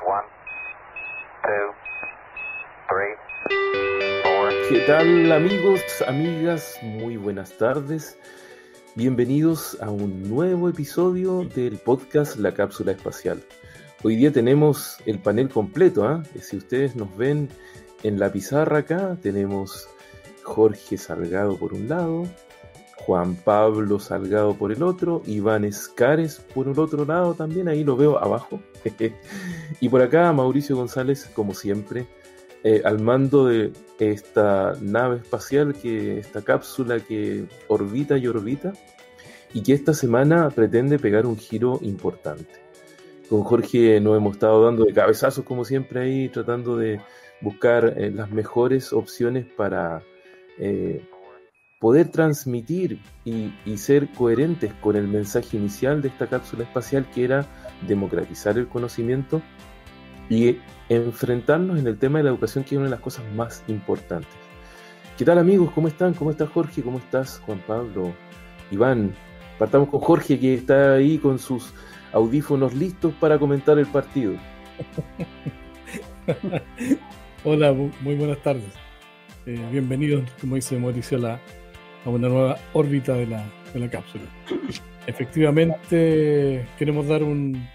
One, two, three, four. ¿Qué tal, amigos, amigas? Muy buenas tardes. Bienvenidos a un nuevo episodio del podcast La Cápsula Espacial. Hoy día tenemos el panel completo, ¿eh? Si ustedes nos ven en la pizarra acá, tenemos Jorge Salgado por un lado, Juan Pablo Salgado por el otro, Iván Escares por el otro lado también, ahí lo veo abajo. Y por acá Mauricio González, como siempre, al mando de esta nave espacial, esta cápsula que orbita y orbita, y que esta semana pretende pegar un giro importante. Con Jorge nos hemos estado dando de cabezazos, como siempre, ahí tratando de buscar las mejores opciones para poder transmitir y ser coherentes con el mensaje inicial de esta cápsula espacial, que era democratizar el conocimiento y enfrentarnos en el tema de la educación, que es una de las cosas más importantes. ¿Qué tal, amigos? ¿Cómo están? ¿Cómo está Jorge? ¿Cómo estás, Juan Pablo? Iván, partamos con Jorge, que está ahí con sus audífonos listos para comentar el partido. Hola, muy buenas tardes. Bienvenidos, como dice Mauricio, a una nueva órbita de la cápsula. Efectivamente, queremos dar un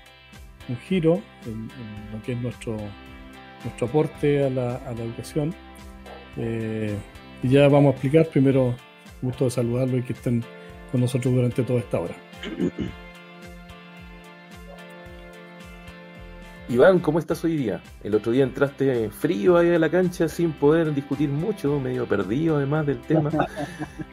giro en lo que es nuestro aporte a la educación. Y ya vamos a explicar. Primero, gusto de saludarlos y que estén con nosotros durante toda esta hora. Iván, ¿cómo estás hoy día? El otro día entraste frío ahí a la cancha sin poder discutir mucho, medio perdido además del tema,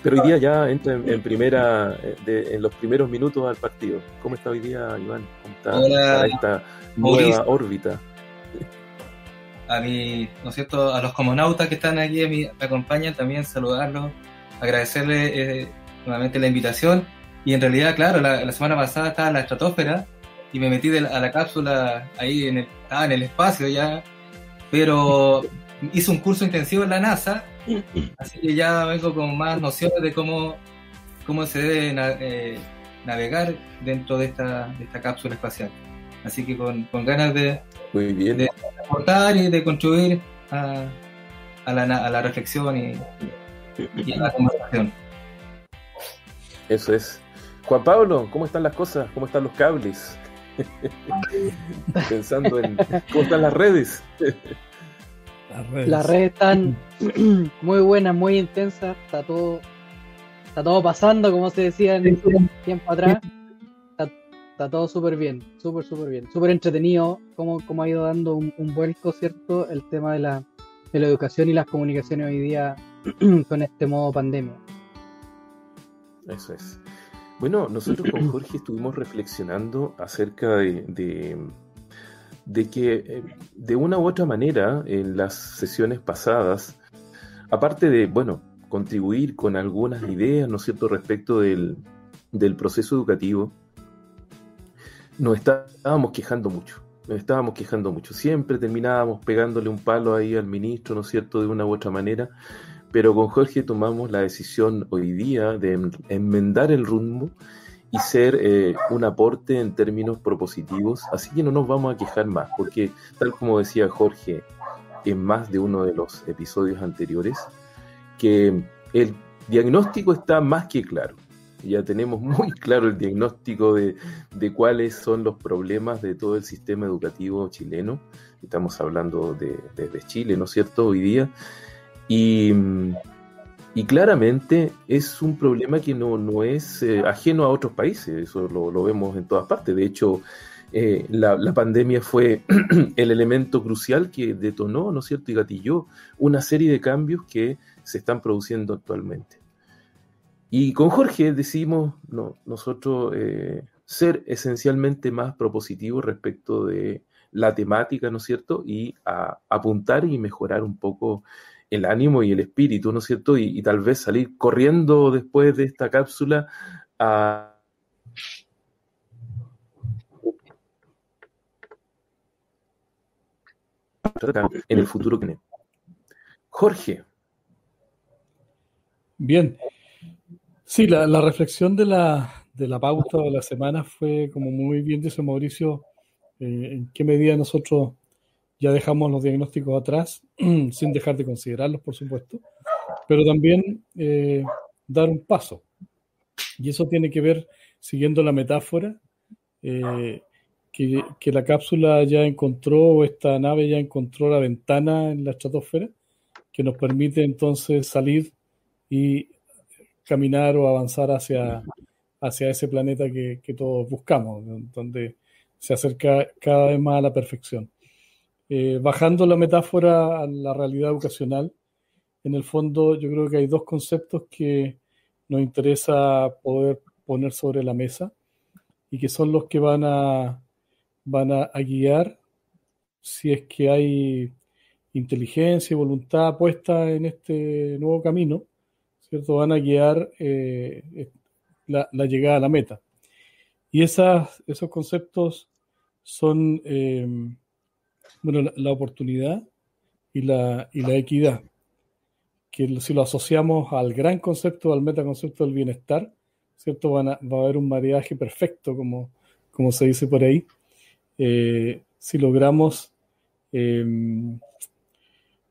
pero hoy día ya entra en los primeros minutos al partido. ¿Cómo está hoy día, Iván? ¿Cómo está Hola, esta Mauricio. nueva órbita? A mí, ¿no es cierto?, a los comonautas que están aquí, me acompañan, también saludarlos, agradecerles nuevamente la invitación. Y en realidad, claro, la semana pasada estaba en la estratosfera y me metí a la cápsula ahí, estaba en el espacio ya, pero hice un curso intensivo en la NASA, así que ya vengo con más nociones de cómo se debe navegar dentro de esta cápsula espacial. Así que con ganas Muy bien. de aportar y de contribuir a la reflexión y a la conversación. Eso es. Juan Pablo, ¿cómo están las cosas? ¿Cómo están los cables? Pensando en cómo están las redes. Las redes están muy buenas, muy intensas, está todo pasando, como se decía en tiempo atrás. Está todo súper bien, súper bien, súper entretenido, como ha ido dando un vuelco, ¿cierto? El tema de la educación y las comunicaciones hoy día con este modo pandemia. Eso es. Bueno, nosotros con Jorge estuvimos reflexionando acerca de que de una u otra manera en las sesiones pasadas, aparte de, contribuir con algunas ideas, ¿no es cierto?, respecto del proceso educativo, nos estábamos quejando mucho. Siempre terminábamos pegándole un palo ahí al ministro, ¿no es cierto?, de una u otra manera. Pero con Jorge tomamos la decisión hoy día de enmendar el rumbo y ser un aporte en términos propositivos. Así que no nos vamos a quejar más, porque tal como decía Jorge en más de uno de los episodios anteriores, que el diagnóstico está más que claro. Ya tenemos muy claro el diagnóstico de cuáles son los problemas de todo el sistema educativo chileno. Estamos hablando desde Chile, ¿no es cierto?, hoy día. Y claramente es un problema que no es ajeno a otros países, eso lo vemos en todas partes. De hecho, la pandemia fue el elemento crucial que detonó, ¿no es cierto?, y gatilló una serie de cambios que se están produciendo actualmente. Y con Jorge decidimos nosotros ser esencialmente más propositivos respecto de la temática, ¿no es cierto?, y a apuntar y mejorar un poco el ánimo y el espíritu, ¿no es cierto?, y tal vez salir corriendo después de esta cápsula en el futuro que tenemos. Jorge. Bien. Sí, la reflexión de la pauta de la semana fue, como muy bien dice Mauricio, en qué medida nosotros ya dejamos los diagnósticos atrás, sin dejar de considerarlos, por supuesto, pero también dar un paso. Y eso tiene que ver, siguiendo la metáfora, que la cápsula ya encontró, esta nave ya encontró la ventana en la estratosfera, que nos permite entonces salir y caminar o avanzar hacia ese planeta que todos buscamos, donde se acerca cada vez más a la perfección. Bajando la metáfora a la realidad educacional, en el fondo yo creo que hay dos conceptos que nos interesa poder poner sobre la mesa y que son los que van a guiar, si es que hay inteligencia y voluntad puesta en este nuevo camino, ¿cierto? Van a guiar la llegada a la meta. Y esos conceptos son la oportunidad y la equidad, que si lo asociamos al gran concepto, al metaconcepto del bienestar, ¿cierto? Va a haber un maridaje perfecto, como se dice por ahí. Si logramos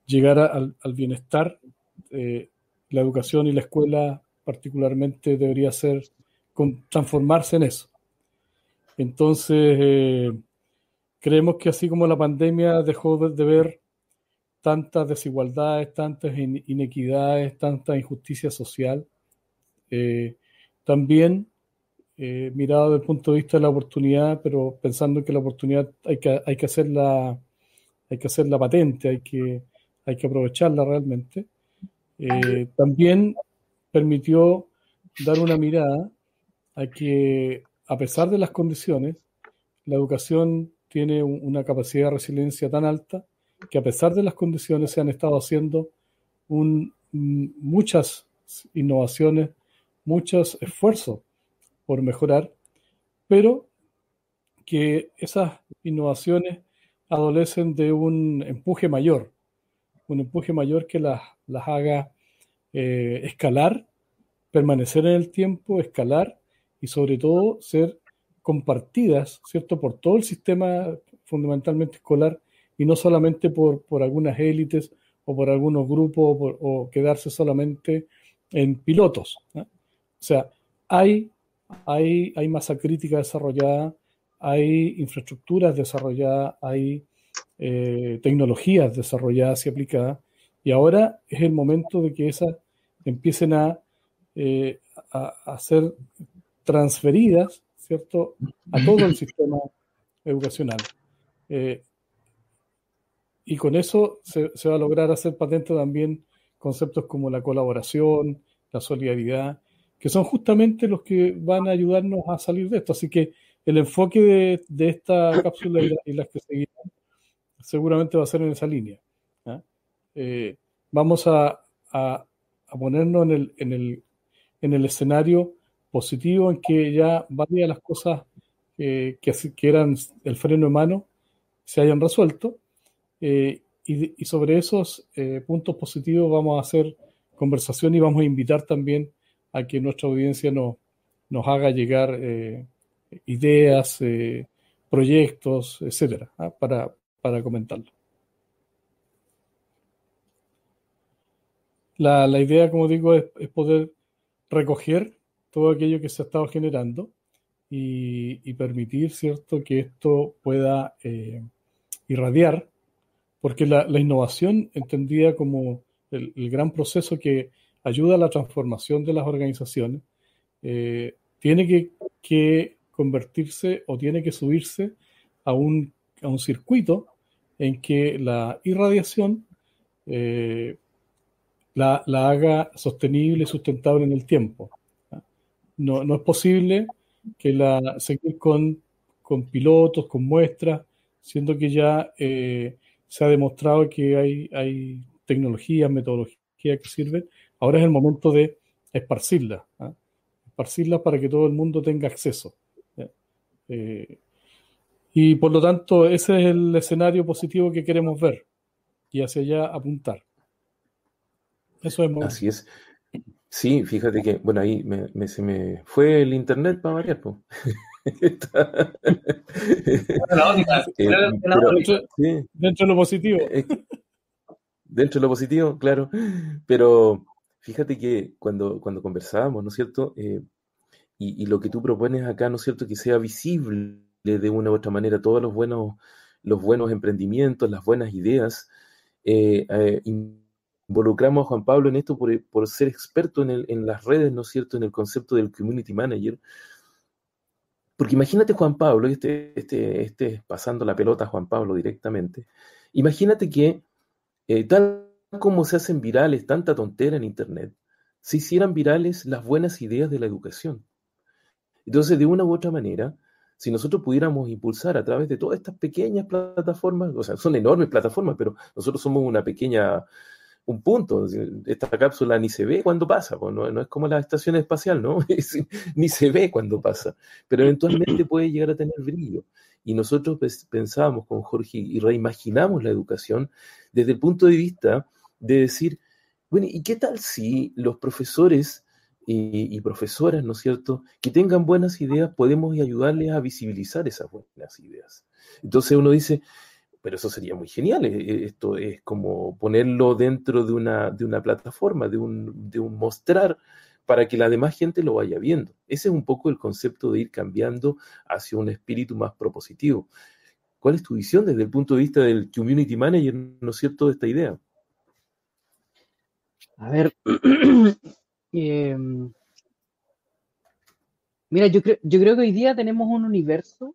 llegar al bienestar, la educación y la escuela particularmente debería transformarse en eso. Entonces, creemos que así como la pandemia dejó de ver tantas desigualdades, tantas inequidades, tanta injusticia social, también mirado desde el punto de vista de la oportunidad, pero pensando que la oportunidad hay que hacerla patente, hay que aprovecharla realmente. También permitió dar una mirada a que, a pesar de las condiciones, la educación tiene una capacidad de resiliencia tan alta que, a pesar de las condiciones, se han estado haciendo muchas innovaciones, muchos esfuerzos por mejorar, pero que esas innovaciones adolecen de un empuje mayor que las haga escalar, permanecer en el tiempo, escalar y sobre todo ser compartidas, ¿cierto?, por todo el sistema fundamentalmente escolar y no solamente por algunas élites o por algunos grupos o quedarse solamente en pilotos, ¿no? O sea, hay masa crítica desarrollada, hay infraestructuras desarrolladas, hay tecnologías desarrolladas y aplicadas, y ahora es el momento de que esas empiecen a ser transferidas, ¿cierto?, a todo el sistema educacional. Y con eso se va a lograr hacer patente también conceptos como la colaboración, la solidaridad, que son justamente los que van a ayudarnos a salir de esto. Así que el enfoque de esta cápsula y las que seguirán seguramente va a ser en esa línea, ¿eh? Vamos a ponernos en el escenario positivo en que ya varias de las cosas que eran el freno de mano se hayan resuelto, y sobre esos puntos positivos vamos a hacer conversación y vamos a invitar también a que nuestra audiencia nos haga llegar ideas, proyectos, etcétera, para comentarlo. La idea, como digo, es poder recoger todo aquello que se ha estado generando y permitir, ¿cierto?, que esto pueda irradiar, porque la innovación, entendida como el gran proceso que ayuda a la transformación de las organizaciones, tiene que convertirse o tiene que subirse a un circuito en que la irradiación la haga sostenible y sustentable en el tiempo. No es posible que seguir con pilotos, con muestras, siendo que ya se ha demostrado que hay tecnologías, metodologías que sirven. Ahora es el momento de esparcirlas, esparcirlas para que todo el mundo tenga acceso. Y por lo tanto, ese es el escenario positivo que queremos ver y hacia allá apuntar. Eso es muy... Así es. Sí, fíjate que, bueno, ahí se me fue el internet para variar, pues. La óptica, sí, dentro de lo positivo. Dentro de lo positivo, claro. Pero fíjate que cuando conversábamos, ¿no es cierto? Y lo que tú propones acá, ¿no es cierto? Que sea visible de una u otra manera todos los buenos emprendimientos, las buenas ideas. Involucramos a Juan Pablo en esto por ser experto en las redes, ¿no es cierto? En el concepto del community manager. Porque imagínate, Juan Pablo, y pasando la pelota a Juan Pablo directamente. Imagínate que tal como se hacen virales tanta tontera en Internet, se hicieran virales las buenas ideas de la educación. Entonces, de una u otra manera, si nosotros pudiéramos impulsar a través de todas estas pequeñas plataformas, o sea, son enormes plataformas, pero nosotros somos un punto. Esta cápsula ni se ve cuando pasa, pues, no es como la estación espacial, ¿no? Ni se ve cuando pasa, pero eventualmente puede llegar a tener brillo. Y nosotros pensábamos con Jorge y reimaginamos la educación desde el punto de vista de decir, bueno, ¿y qué tal si los profesores y profesoras, ¿no es cierto?, que tengan buenas ideas, podemos ayudarles a visibilizar esas buenas ideas? Entonces uno dice, pero eso sería muy genial. Esto es como ponerlo dentro de una plataforma, de un mostrar para que la demás gente lo vaya viendo. Ese es un poco el concepto de ir cambiando hacia un espíritu más propositivo. ¿Cuál es tu visión desde el punto de vista del community manager, ¿no es cierto?, de esta idea? A ver, mira, yo creo que hoy día tenemos un universo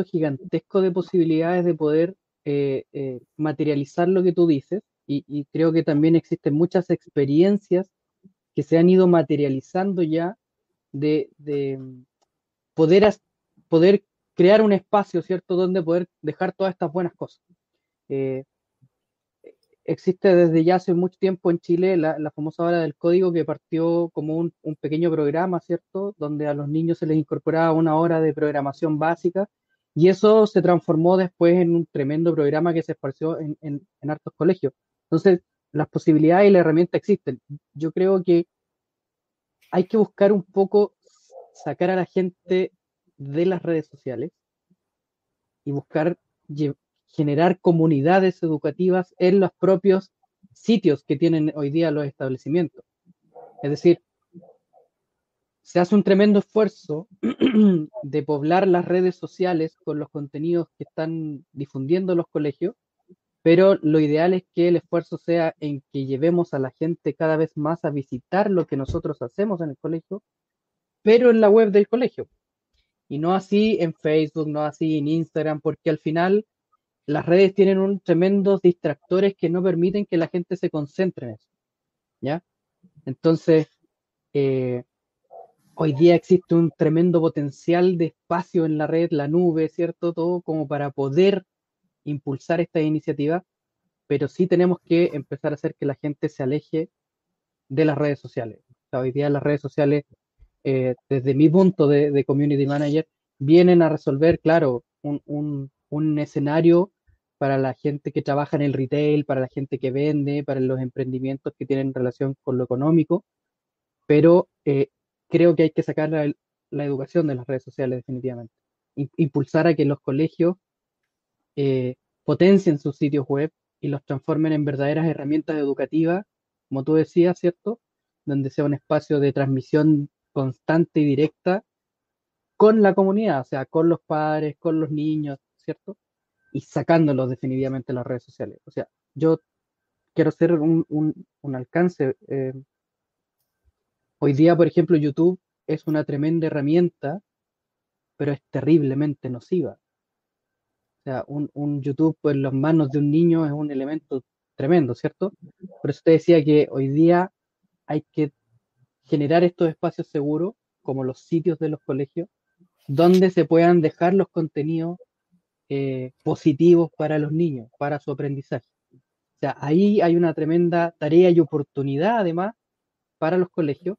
gigantesco de posibilidades de poder materializar lo que tú dices, y creo que también existen muchas experiencias que se han ido materializando ya de poder crear un espacio, ¿cierto?, donde poder dejar todas estas buenas cosas. Eh, Existe desde ya hace mucho tiempo en Chile la famosa hora del código, que partió como un pequeño programa, ¿cierto?, donde a los niños se les incorporaba una hora de programación básica, y eso se transformó después en un tremendo programa que se esparció en hartos colegios. Entonces, las posibilidades y la herramienta existen. Yo creo que hay que buscar un poco sacar a la gente de las redes sociales y buscar generar comunidades educativas en los propios sitios que tienen hoy día los establecimientos. Es decir, se hace un tremendo esfuerzo de poblar las redes sociales con los contenidos que están difundiendo los colegios, pero lo ideal es que el esfuerzo sea en que llevemos a la gente cada vez más a visitar lo que nosotros hacemos en el colegio, pero en la web del colegio. Y no así en Facebook, no así en Instagram, porque al final las redes tienen un tremendos distractores que no permiten que la gente se concentre en eso, ¿ya? Entonces, hoy día existe un tremendo potencial de espacio en la red, la nube, ¿cierto? Todo como para poder impulsar esta iniciativa, pero sí tenemos que empezar a hacer que la gente se aleje de las redes sociales. O sea, hoy día las redes sociales, desde mi punto de community manager, vienen a resolver, claro, un escenario para la gente que trabaja en el retail, para la gente que vende, para los emprendimientos que tienen relación con lo económico, pero creo que hay que sacar la educación de las redes sociales definitivamente. Impulsar a que los colegios potencien sus sitios web y los transformen en verdaderas herramientas educativas, como tú decías, ¿cierto? Donde sea un espacio de transmisión constante y directa con la comunidad, o sea, con los padres, con los niños, ¿cierto? Y sacándolos definitivamente de las redes sociales. O sea, yo quiero hacer un alcance. Hoy día, por ejemplo, YouTube es una tremenda herramienta, pero es terriblemente nociva. O sea, un YouTube en las manos de un niño es un elemento tremendo, ¿cierto? Por eso te decía que hoy día hay que generar estos espacios seguros, como los sitios de los colegios, donde se puedan dejar los contenidos positivos para los niños, para su aprendizaje. O sea, ahí hay una tremenda tarea y oportunidad, además, para los colegios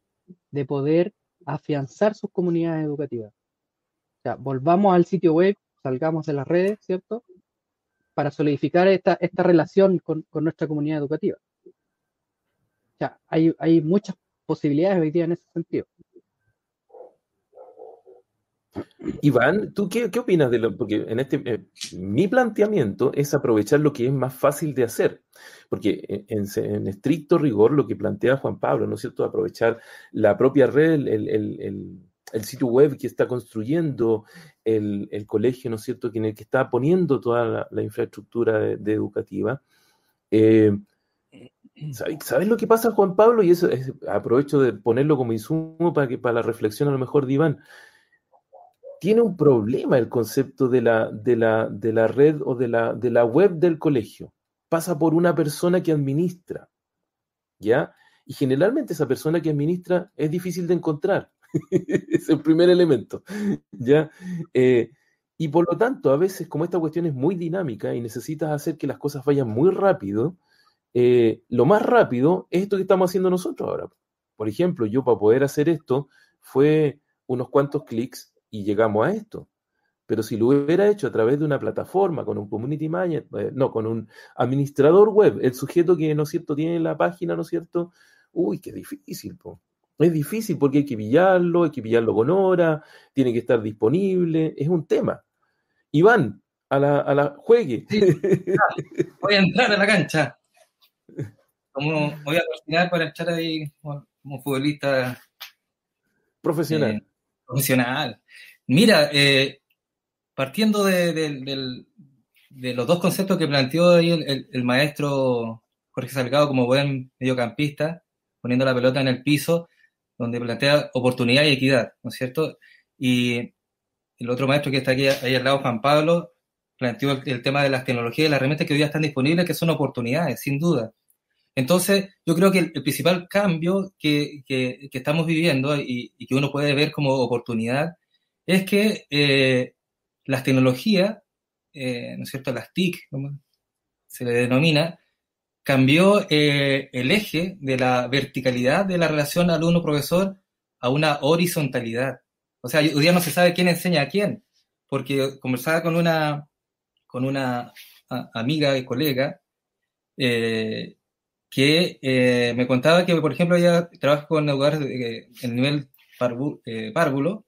de poder afianzar sus comunidades educativas. O sea, volvamos al sitio web, salgamos de las redes, ¿cierto?, para solidificar esta relación con nuestra comunidad educativa. O sea, hay muchas posibilidades hoy día en ese sentido. Iván, ¿tú qué opinas de lo? Porque mi planteamiento es aprovechar lo que es más fácil de hacer, porque en estricto rigor lo que plantea Juan Pablo, ¿no es cierto? Aprovechar la propia red, el sitio web que está construyendo el colegio, ¿no es cierto? En el que está poniendo toda la infraestructura de educativa. ¿Sabes lo que pasa, Juan Pablo? Y eso aprovecho de ponerlo como insumo para la reflexión a lo mejor de Iván. Tiene un problema el concepto de la red o de la web del colegio. Pasa por una persona que administra, ¿ya? Y generalmente esa persona que administra es difícil de encontrar. Es el primer elemento, ¿ya? Y por lo tanto, a veces, como esta cuestión es muy dinámica y necesitas hacer que las cosas vayan muy rápido, lo más rápido es esto que estamos haciendo nosotros ahora. Por ejemplo, yo para poder hacer esto fue unos cuantos clics y llegamos a esto. Pero si lo hubiera hecho a través de una plataforma, con un community manager, con un administrador web, el sujeto que, ¿no es cierto?, tiene la página, ¿no es cierto? Uy, qué difícil, po. Es difícil porque hay que pillarlo con hora, tiene que estar disponible, es un tema. Iván, a la juegue. Sí, voy a entrar a la cancha. Voy a cocinar para echar ahí como futbolista profesional. Profesional. Mira, partiendo de los dos conceptos que planteó ahí el maestro Jorge Salgado como buen mediocampista, poniendo la pelota en el piso, donde plantea oportunidad y equidad, ¿no es cierto? Y el otro maestro que está aquí ahí al lado, Juan Pablo, planteó el tema de las tecnologías y las herramientas que hoy día están disponibles, que son oportunidades, sin duda. Entonces, yo creo que el principal cambio que estamos viviendo y que uno puede ver como oportunidad es que las tecnologías, ¿no es cierto?, las TIC, como se le denomina, cambió el eje de la verticalidad de la relación alumno-profesor a una horizontalidad. O sea, hoy día no se sabe quién enseña a quién, porque conversaba con una amiga y colega que me contaba que, por ejemplo, ella trabaja con educadores en el nivel párvulo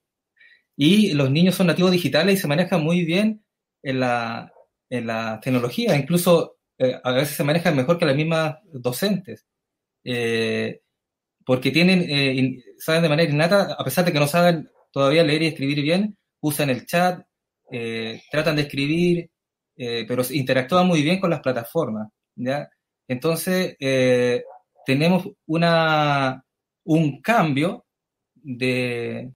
y los niños son nativos digitales y se manejan muy bien en la tecnología, incluso a veces se manejan mejor que las mismas docentes, porque saben de manera innata, a pesar de que no saben todavía leer y escribir bien, usan el chat, tratan de escribir, pero interactúan muy bien con las plataformas, ¿ya? Entonces, tenemos un cambio de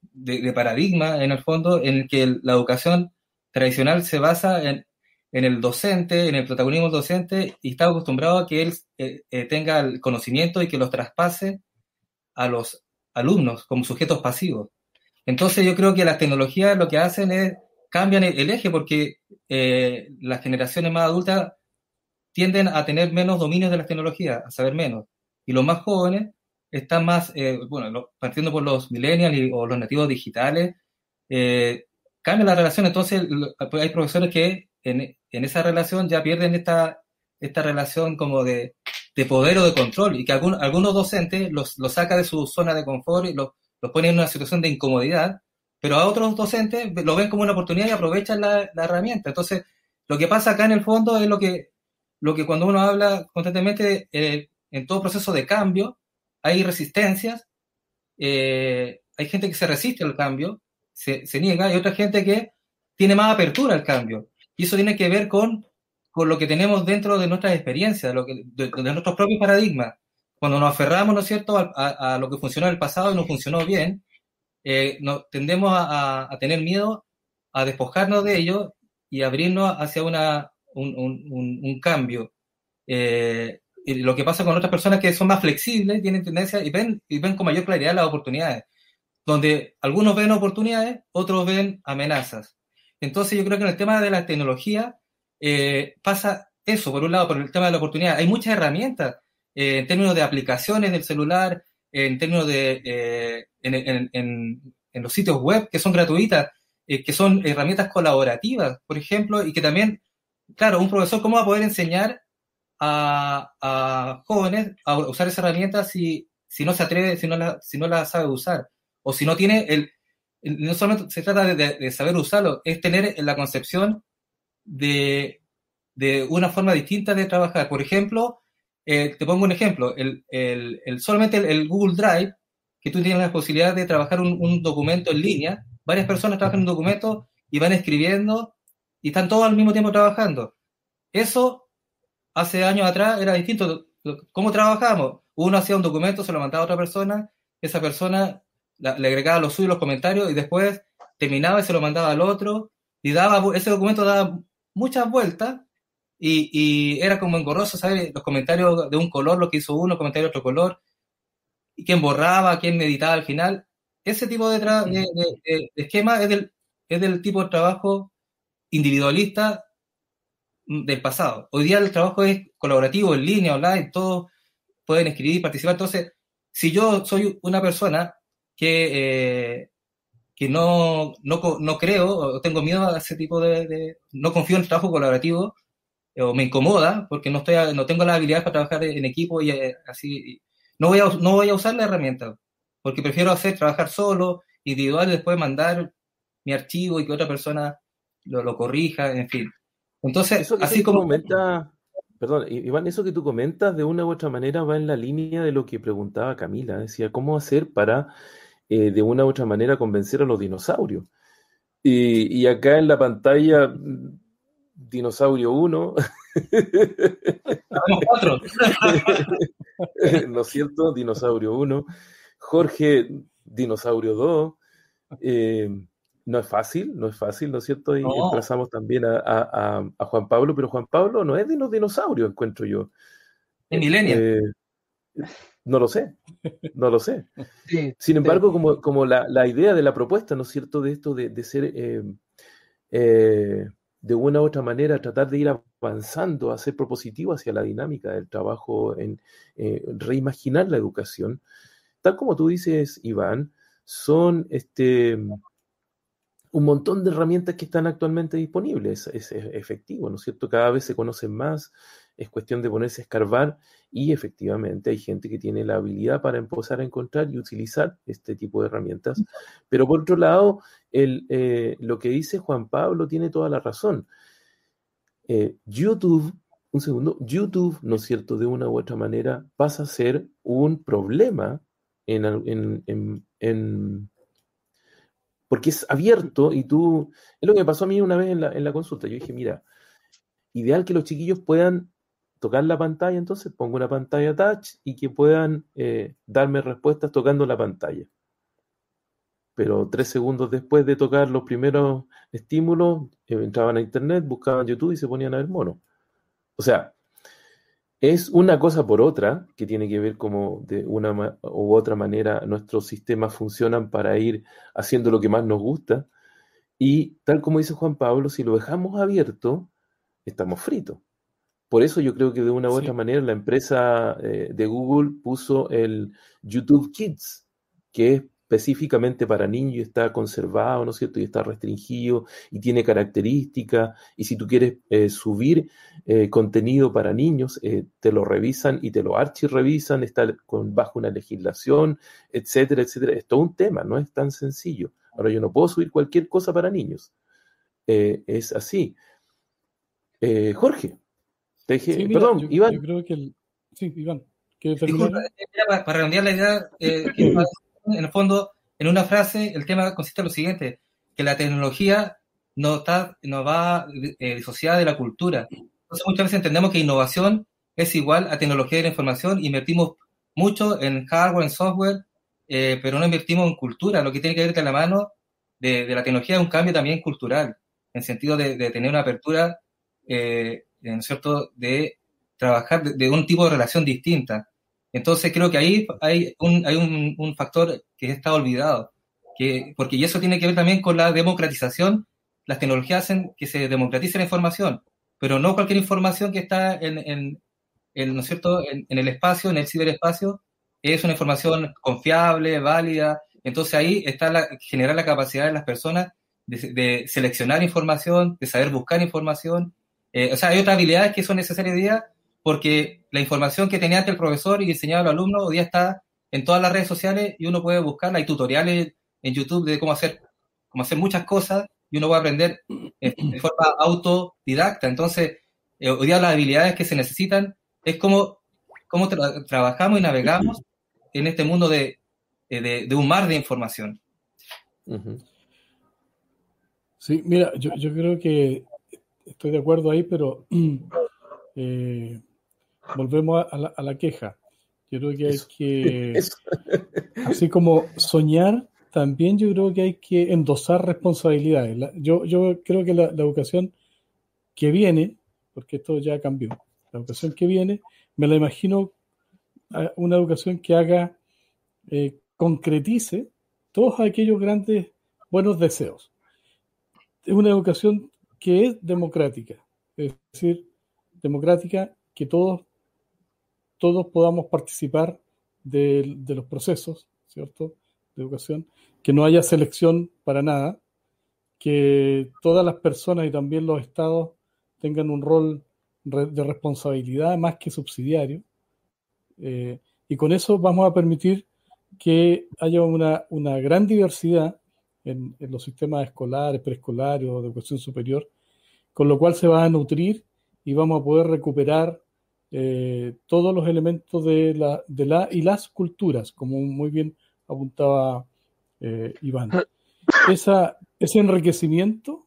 paradigma, en el fondo, en el que la educación tradicional se basa en el docente, en el protagonismo del docente, y está acostumbrado a que él tenga el conocimiento y que los traspase a los alumnos como sujetos pasivos. Entonces, yo creo que las tecnologías lo que hacen es cambian el eje, porque las generaciones más adultas tienden a tener menos dominios de las tecnologías, a saber menos. Y los más jóvenes están más, partiendo por los millennials o los nativos digitales, cambia la relación. Entonces hay profesores que en esa relación ya pierden esta relación como de poder o de control, y que algunos docentes los saca de su zona de confort y los pone en una situación de incomodidad, pero a otros docentes lo ven como una oportunidad y aprovechan la herramienta. Entonces, lo que pasa acá en el fondo es lo que cuando uno habla constantemente en todo proceso de cambio, hay resistencias, hay gente que se resiste al cambio, se niega, y otra gente que tiene más apertura al cambio. Y eso tiene que ver con lo que tenemos dentro de nuestras experiencias, de nuestros propios paradigmas. Cuando nos aferramos, ¿no es cierto?, a lo que funcionó en el pasado y no funcionó bien, tendemos a tener miedo a despojarnos de ello y abrirnos hacia un cambio. Y lo que pasa con otras personas que son más flexibles, tienen tendencia y ven con mayor claridad las oportunidades, donde algunos ven oportunidades, otros ven amenazas. Entonces yo creo que en el tema de la tecnología pasa eso, por un lado, por el tema de la oportunidad. Hay muchas herramientas en términos de aplicaciones del celular, en términos de en los sitios web que son gratuitas, que son herramientas colaborativas, por ejemplo, y que también, claro, un profesor, ¿cómo va a poder enseñar a jóvenes a usar esa herramienta si no se atreve, si no la sabe usar? O si no tiene no solamente se trata de saber usarlo, es tener la concepción de una forma distinta de trabajar. Por ejemplo, te pongo un ejemplo, solamente el Google Drive, que tú tienes la posibilidad de trabajar un documento en línea, varias personas trabajan en un documento y van escribiendo y están todos al mismo tiempo trabajando. Eso hace años atrás era distinto. ¿Cómo trabajábamos? Uno hacía un documento, se lo mandaba a otra persona, esa persona le agregaba los suyos, los comentarios, y después terminaba y se lo mandaba al otro, y ese documento daba muchas vueltas, y era como engorroso, ¿sabes? Los comentarios de un color, lo que hizo uno, comentarios de otro color, y quién borraba, quién editaba al final. Ese tipo de esquema es del tipo de trabajo individualista del pasado. Hoy día el trabajo es colaborativo, en línea, online, todos pueden escribir y participar. Entonces, si yo soy una persona que no creo, o tengo miedo a ese tipo no confío en el trabajo colaborativo, o me incomoda porque no tengo la habilidad para trabajar en equipo y así, no voy a usar la herramienta, porque prefiero trabajar solo, individual, y después mandar mi archivo y que otra persona lo corrija, en fin. Entonces, eso así como comenta, perdón, Iván, eso que tú comentas de una u otra manera va en la línea de lo que preguntaba Camila. Decía, ¿cómo hacer para de una u otra manera convencer a los dinosaurios? Y acá en la pantalla, Dinosaurio 1, cuatro. ¿no es cierto? Dinosaurio 1, Jorge, Dinosaurio 2, no es fácil, ¿no es cierto? Y emplazamos también a Juan Pablo, pero Juan Pablo no es de los dinosaurios, encuentro yo. Es millennial. No lo sé. Sí, Sin embargo, como la idea de la propuesta, ¿no es cierto?, de esto de ser, de una u otra manera, tratar de ir avanzando, a ser propositivo hacia la dinámica del trabajo, en reimaginar la educación, tal como tú dices, Iván, son un montón de herramientas que están actualmente disponibles. Es efectivo, ¿no es cierto? Cada vez se conocen más, es cuestión de ponerse a escarbar, y efectivamente hay gente que tiene la habilidad para empezar a encontrar y utilizar este tipo de herramientas. Pero por otro lado, lo que dice Juan Pablo tiene toda la razón. YouTube, ¿no es cierto?, de una u otra manera pasa a ser un problema porque es abierto, y es lo que me pasó a mí una vez en la consulta. Yo dije, mira, ideal que los chiquillos puedan tocar la pantalla, entonces pongo una pantalla touch y que puedan darme respuestas tocando la pantalla. Pero 3 segundos después de tocar los primeros estímulos, entraban a internet, buscaban YouTube y se ponían a ver monos. O sea, es una cosa por otra, que tiene que ver como de una u otra manera nuestros sistemas funcionan para ir haciendo lo que más nos gusta, y tal como dice Juan Pablo, si lo dejamos abierto, estamos fritos. Por eso yo creo que de una u otra manera la empresa de Google puso el YouTube Kids, que es específicamente para niños y está conservado, ¿no es cierto? Y está restringido y tiene características. Y si tú quieres subir contenido para niños, te lo revisan y te lo archirrevisan, está bajo una legislación, etcétera, etcétera. Es todo un tema, no es tan sencillo. Ahora, yo no puedo subir cualquier cosa para niños. Es así. Jorge. Perdón, Iván. Yo creo que Iván. Disculpa, para redondear la idea, en el fondo, en una frase, el tema consiste en lo siguiente, que la tecnología no va disociada de la cultura. Entonces, muchas veces entendemos que innovación es igual a tecnología de la información, invertimos mucho en hardware, en software, pero no invertimos en cultura. Lo que tiene que ver con la mano de la tecnología es un cambio también cultural, en sentido de tener una apertura, ¿no es cierto?, de trabajar de un tipo de relación distinta. Entonces creo que ahí hay un factor que está olvidado, porque y eso tiene que ver también con la democratización. Las tecnologías hacen que se democratice la información, pero no cualquier información que está ¿no es cierto?, en el espacio, en el ciberespacio, es una información confiable, válida. Entonces ahí está generar la capacidad de las personas de seleccionar información, de saber buscar información. O sea, hay otras habilidades que son necesarias hoy día, porque la información que tenía antes el profesor y enseñaba a los alumnos hoy día está en todas las redes sociales y uno puede buscarla. Hay tutoriales en YouTube de cómo hacer como hacer muchas cosas y uno puede aprender de forma autodidacta. Entonces, hoy día las habilidades que se necesitan es cómo trabajamos y navegamos en este mundo de un mar de información. Uh-huh. Sí, mira, yo creo que estoy de acuerdo ahí, pero volvemos a la queja. Yo creo que hay que, así como soñar, también yo creo que hay que endosar responsabilidades. Yo creo que la educación que viene, porque esto ya cambió, la educación que viene, me la imagino una educación que haga, concretice todos aquellos grandes buenos deseos. Es una educación que es democrática, es decir, democrática, que todos podamos participar de los procesos, ¿cierto?, de educación, que no haya selección para nada, que todas las personas y también los estados tengan un rol de responsabilidad más que subsidiario, y con eso vamos a permitir que haya una gran diversidad en los sistemas escolares, preescolares o de educación superior, con lo cual se va a nutrir y vamos a poder recuperar todos los elementos y las culturas, como muy bien apuntaba Iván. Ese enriquecimiento,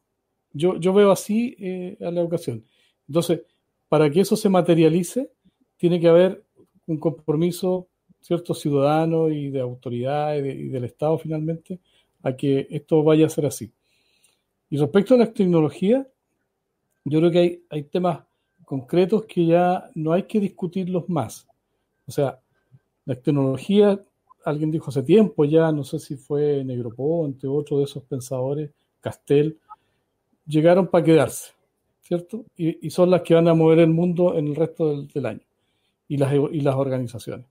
yo veo así a la educación. Entonces, para que eso se materialice, tiene que haber un compromiso, cierto, ciudadano y de autoridad y del Estado finalmente, a que esto vaya a ser así. Y respecto a las tecnologías, yo creo que hay temas concretos que ya no hay que discutirlos más. O sea, las tecnologías, alguien dijo hace tiempo ya, no sé si fue Negropó, entre otros de esos pensadores, Castel, llegaron para quedarse, ¿cierto? Y son las que van a mover el mundo en el resto del año, y las organizaciones.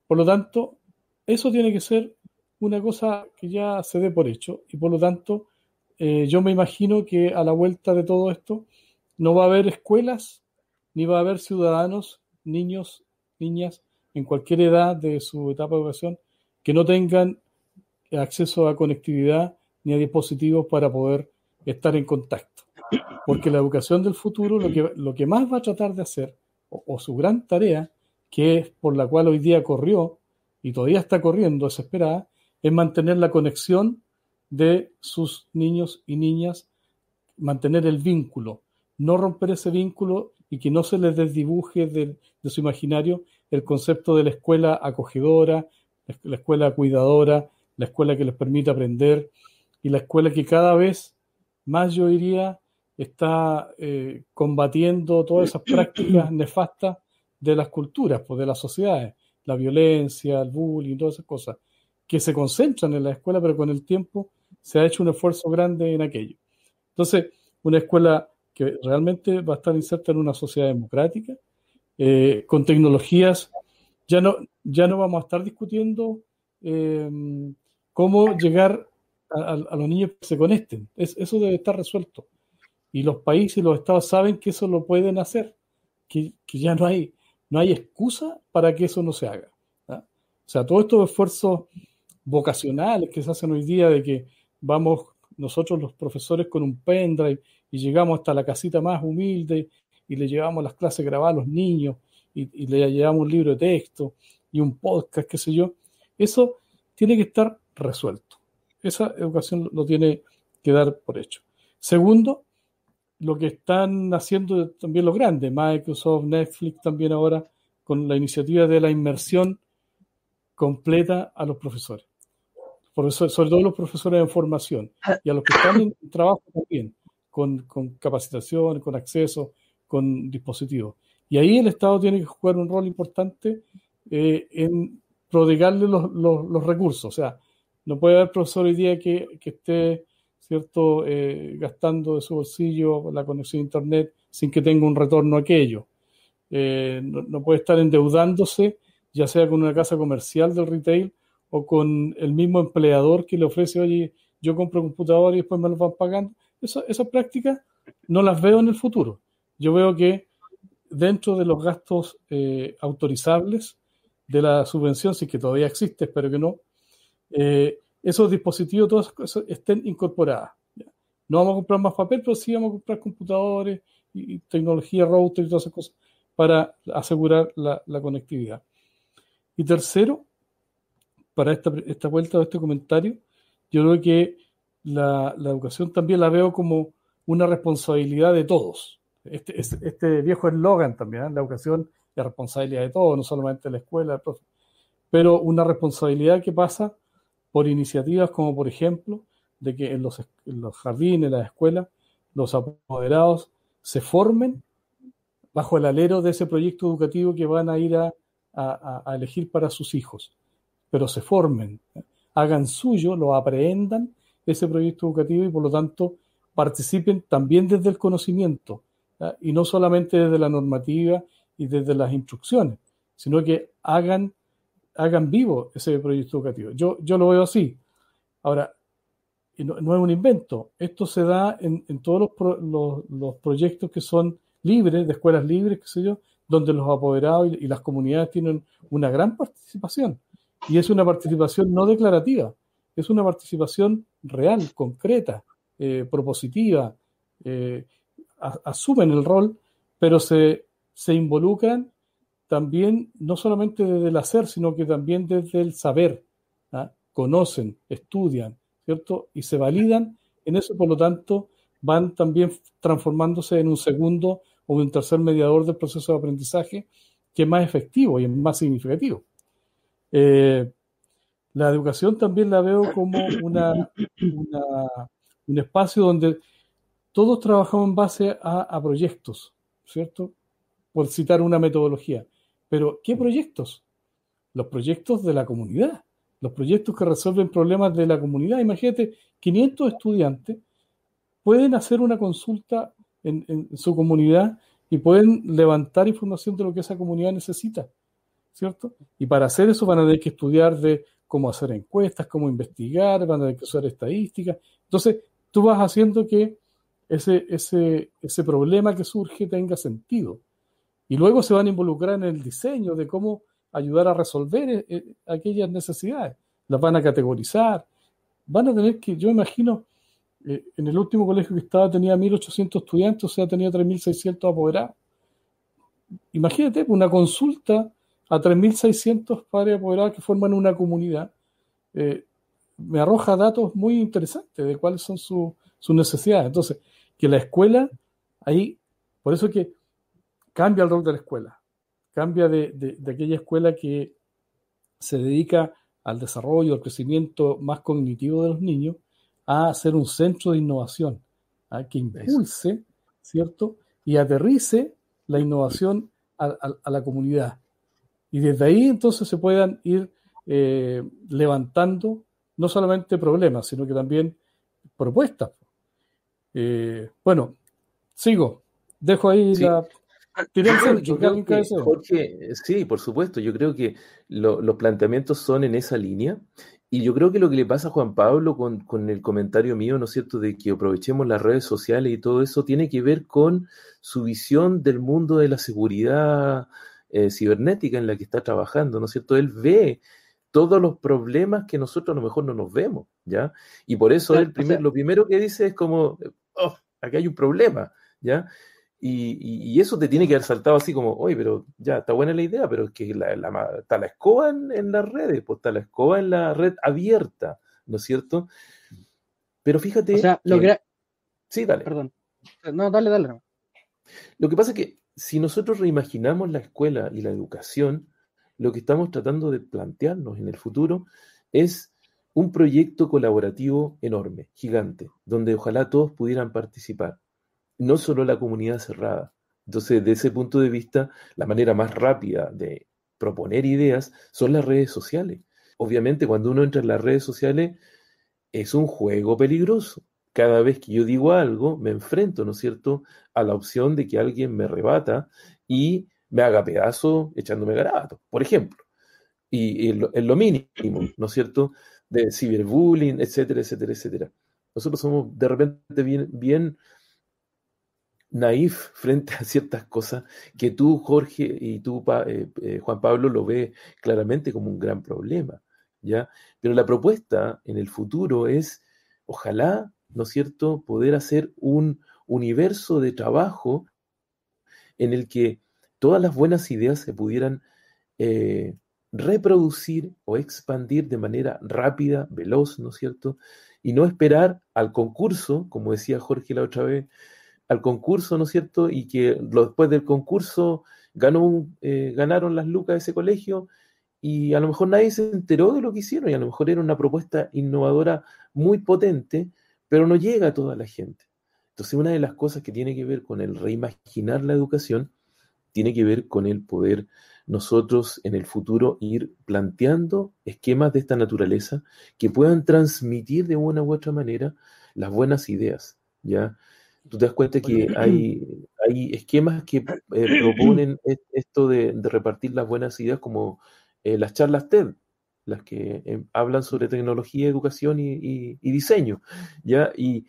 Por lo tanto, eso tiene que ser una cosa que ya se dé por hecho, y por lo tanto, yo me imagino que a la vuelta de todo esto no va a haber escuelas, ni va a haber ciudadanos, niños, niñas, en cualquier edad de su etapa de educación, que no tengan acceso a conectividad ni a dispositivos para poder estar en contacto. Porque la educación del futuro lo que más va a tratar de hacer, o su gran tarea, que es por la cual hoy día corrió y todavía está corriendo desesperada, es mantener la conexión de sus niños y niñas, mantener el vínculo, no romper ese vínculo y que no se les desdibuje de su imaginario el concepto de la escuela acogedora, la escuela cuidadora, la escuela que les permite aprender, y la escuela que cada vez más, yo diría, está combatiendo todas esas prácticas nefastas de las culturas, pues, de las sociedades, la violencia, el bullying, todas esas cosas, que se concentran en la escuela, pero con el tiempo se ha hecho un esfuerzo grande en aquello. Entonces, una escuela que realmente va a estar inserta en una sociedad democrática, con tecnologías. Ya no vamos a estar discutiendo cómo llegar a los niños que se conecten. Eso debe estar resuelto. Y los países y los estados saben que eso lo pueden hacer, que ya no hay excusa para que eso no se haga, ¿no? O sea, todos estos esfuerzos vocacionales que se hacen hoy día, de que vamos nosotros los profesores con un pendrive y llegamos hasta la casita más humilde y le llevamos las clases grabadas a los niños y le llevamos un libro de texto y un podcast, qué sé yo, eso tiene que estar resuelto. Esa educación lo tiene que dar por hecho. Segundo, lo que están haciendo también los grandes, Microsoft, Netflix también ahora, con la iniciativa de la inmersión completa a los profesores. Sobre todo los profesores en formación, y a los que están en trabajo también, con capacitación, con acceso, con dispositivos. Y ahí el Estado tiene que jugar un rol importante en prodigarle los recursos. O sea, no puede haber profesor hoy día que esté, ¿cierto?, gastando de su bolsillo la conexión a Internet sin que tenga un retorno a aquello. No puede estar endeudándose, ya sea con una casa comercial del retail o con el mismo empleador que le ofrece, oye, yo compro computador y después me lo van pagando. Esas prácticas no las veo en el futuro. Yo veo que dentro de los gastos autorizables de la subvención, sí que todavía existe, espero que no, esos dispositivos, todas esas cosas estén incorporadas. ¿Ya? No vamos a comprar más papel, pero sí vamos a comprar computadores y tecnología router y todas esas cosas para asegurar la conectividad. Y tercero, para esta vuelta de este comentario, yo creo que la educación también la veo como una responsabilidad de todos. Este viejo eslogan también, ¿eh? La educación es responsabilidad de todos, no solamente de la escuela, del profe, pero una responsabilidad que pasa por iniciativas como, por ejemplo, de que en los jardines, en las escuelas, los apoderados se formen bajo el alero de ese proyecto educativo que van a ir a elegir para sus hijos, pero se formen, hagan suyo, lo aprehendan ese proyecto educativo y por lo tanto participen también desde el conocimiento, ¿ya? Y no solamente desde la normativa y desde las instrucciones, sino que hagan vivo ese proyecto educativo. Yo lo veo así. Ahora, y no es un invento, esto se da en todos los proyectos que son libres, de escuelas libres, qué sé yo, donde los apoderados y las comunidades tienen una gran participación. Y es una participación no declarativa, es una participación real, concreta, propositiva, asumen el rol, pero se involucran también, no solamente desde el hacer, sino que también desde el saber, ¿ah? Conocen, estudian, ¿cierto? Y se validan en eso, por lo tanto, van también transformándose en un segundo o un tercer mediador del proceso de aprendizaje que es más efectivo y es más significativo. La educación también la veo como un espacio donde todos trabajamos en base a proyectos, ¿cierto? Por citar una metodología. Pero, ¿qué proyectos? Los proyectos de la comunidad, los proyectos que resuelven problemas de la comunidad. Imagínate, 500 estudiantes pueden hacer una consulta en su comunidad y pueden levantar información de lo que esa comunidad necesita, ¿cierto? Y para hacer eso van a tener que estudiar de cómo hacer encuestas, cómo investigar, van a tener que usar estadísticas. Entonces, tú vas haciendo que ese problema que surge tenga sentido. Y luego se van a involucrar en el diseño de cómo ayudar a resolver aquellas necesidades. Las van a categorizar. Van a tener que, yo imagino, en el último colegio que estaba tenía 1.800 estudiantes, o sea, tenía 3.600 apoderados. Imagínate, una consulta a 3.600 padres apoderados que forman una comunidad, me arroja datos muy interesantes de cuáles son sus necesidades. Entonces, que la escuela, ahí, por eso que cambia el rol de la escuela, cambia de aquella escuela que se dedica al desarrollo, al crecimiento más cognitivo de los niños, a ser un centro de innovación, que impulse, ¿cierto? Y aterrice la innovación a la comunidad. Y desde ahí entonces se puedan ir levantando no solamente problemas, sino que también propuestas. Bueno, sigo. Dejo ahí sí. Yo creo que, Jorge, sí, por supuesto, yo creo que los planteamientos son en esa línea y yo creo que lo que le pasa a Juan Pablo con el comentario mío, ¿no es cierto?, de que aprovechemos las redes sociales y todo eso, tiene que ver con su visión del mundo de la seguridad cibernética en la que está trabajando, ¿no es cierto? Él ve todos los problemas que nosotros a lo mejor no nos vemos, ¿ya? Y por eso lo primero que dice es como, oh, aquí hay un problema, ¿ya? Y eso te tiene que haber saltado así como, oye, pero ya, está buena la idea, pero es que está la escoba en las redes, pues está la escoba en la red abierta, ¿no es cierto? Pero fíjate... O sea, Sí, dale. Perdón. No, dale. Lo que pasa es que si nosotros reimaginamos la escuela y la educación, lo que estamos tratando de plantearnos en el futuro es un proyecto colaborativo enorme, gigante, donde ojalá todos pudieran participar, no solo la comunidad cerrada. Entonces, desde ese punto de vista, la manera más rápida de proponer ideas son las redes sociales. Obviamente, cuando uno entra en las redes sociales, es un juego peligroso. Cada vez que yo digo algo, me enfrento, ¿no es cierto?, a la opción de que alguien me rebata y me haga pedazo echándome garabatos, por ejemplo. Y en lo mínimo, ¿no es cierto?, de ciberbullying, etcétera, etcétera, etcétera. Nosotros somos de repente bien naif frente a ciertas cosas que tú, Jorge, y tú, Juan Pablo, lo ves claramente como un gran problema. ¿ya? Pero la propuesta en el futuro es, ojalá, ¿no es cierto?, poder hacer un universo de trabajo en el que todas las buenas ideas se pudieran reproducir o expandir de manera rápida, veloz, ¿no es cierto? Y no esperar al concurso, como decía Jorge la otra vez, al concurso, ¿no es cierto? Y que después del concurso ganaron las lucas de ese colegio y a lo mejor nadie se enteró de lo que hicieron y a lo mejor era una propuesta innovadora muy potente, pero no llega a toda la gente. Entonces, una de las cosas que tiene que ver con el reimaginar la educación tiene que ver con el poder nosotros en el futuro ir planteando esquemas de esta naturaleza que puedan transmitir de una u otra manera las buenas ideas, ¿ya? Tú te das cuenta que hay esquemas que proponen esto de repartir las buenas ideas como las charlas TED, las que hablan sobre tecnología, educación y diseño, ¿ya? Y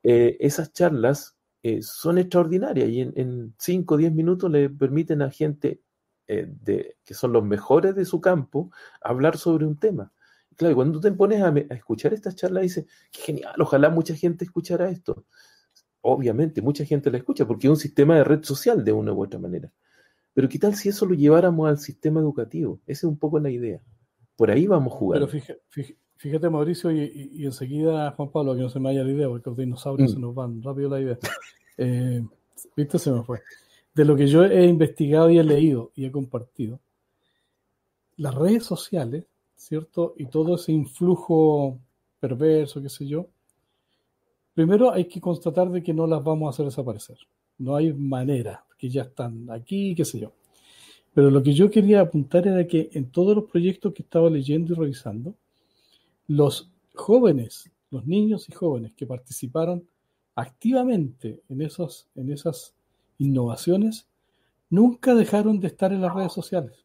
esas charlas son extraordinarias y en 5 o 10 minutos le permiten a gente que son los mejores de su campo hablar sobre un tema. Claro, y cuando tú te pones a escuchar estas charlas, dices, qué genial, ojalá mucha gente escuchara esto. Obviamente, mucha gente la escucha porque es un sistema de red social de una u otra manera. Pero ¿qué tal si eso lo lleváramos al sistema educativo? Esa es un poco la idea. Por ahí vamos jugando. Pero fíjate, Mauricio, y enseguida, Juan Pablo, que no se me vaya la idea, porque los dinosaurios se nos van rápido la idea. ¿Viste? Se me fue. De lo que yo he investigado y he leído y he compartido, las redes sociales, ¿cierto? Y todo ese influjo perverso, qué sé yo, primero hay que constatar de que no las vamos a hacer desaparecer. No hay manera, que ya están aquí, qué sé yo. Pero lo que yo quería apuntar era que en todos los proyectos que estaba leyendo y revisando, los jóvenes, los niños y jóvenes que participaron activamente en esas innovaciones, nunca dejaron de estar en las redes sociales.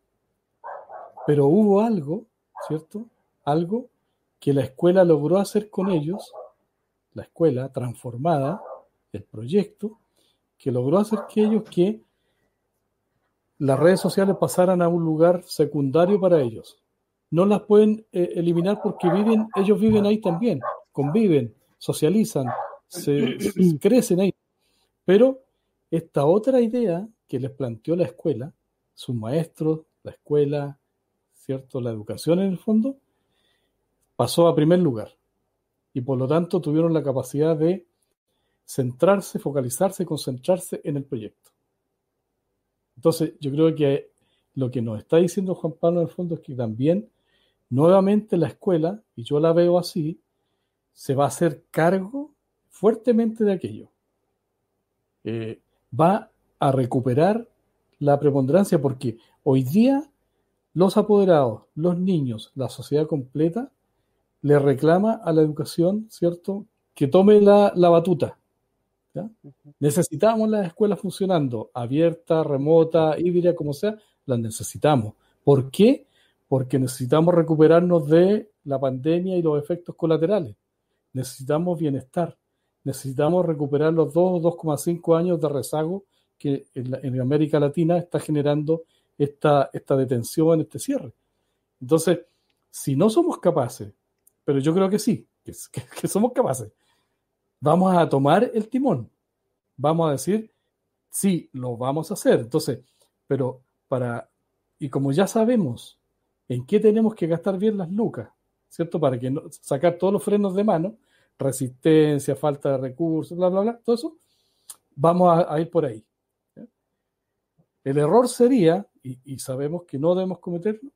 Pero hubo algo, ¿cierto? Algo que la escuela logró hacer con ellos, la escuela transformada, el proyecto, que logró hacer que las redes sociales pasaran a un lugar secundario para ellos. No las pueden eliminar porque ellos viven ahí también, conviven, socializan, se crecen ahí. Pero esta otra idea que les planteó la escuela, sus maestros, la escuela, ¿cierto? La educación en el fondo, pasó a primer lugar. Y por lo tanto tuvieron la capacidad de centrarse, focalizarse, concentrarse en el proyecto. Entonces, yo creo que lo que nos está diciendo Juan Pablo en el fondo es que también, nuevamente la escuela, y yo la veo así, se va a hacer cargo fuertemente de aquello. Va a recuperar la preponderancia porque hoy día los apoderados, los niños, la sociedad completa, le reclama a la educación, ¿cierto?, que tome la batuta. ¿Ya? Necesitamos las escuelas funcionando, abierta, remota, híbrida, como sea, las necesitamos. ¿Por qué? Porque necesitamos recuperarnos de la pandemia y los efectos colaterales. Necesitamos bienestar. Necesitamos recuperar los 2,5 años de rezago que en América Latina está generando esta detención, este cierre. Entonces, si no somos capaces, pero yo creo que sí, que somos capaces, vamos a tomar el timón. Vamos a decir, sí, lo vamos a hacer. Entonces, pero y como ya sabemos en qué tenemos que gastar bien las lucas, ¿cierto? Para que sacar todos los frenos de mano, resistencia, falta de recursos, bla, bla, bla, todo eso, vamos a ir por ahí. ¿Ya? El error sería, y sabemos que no debemos cometerlo,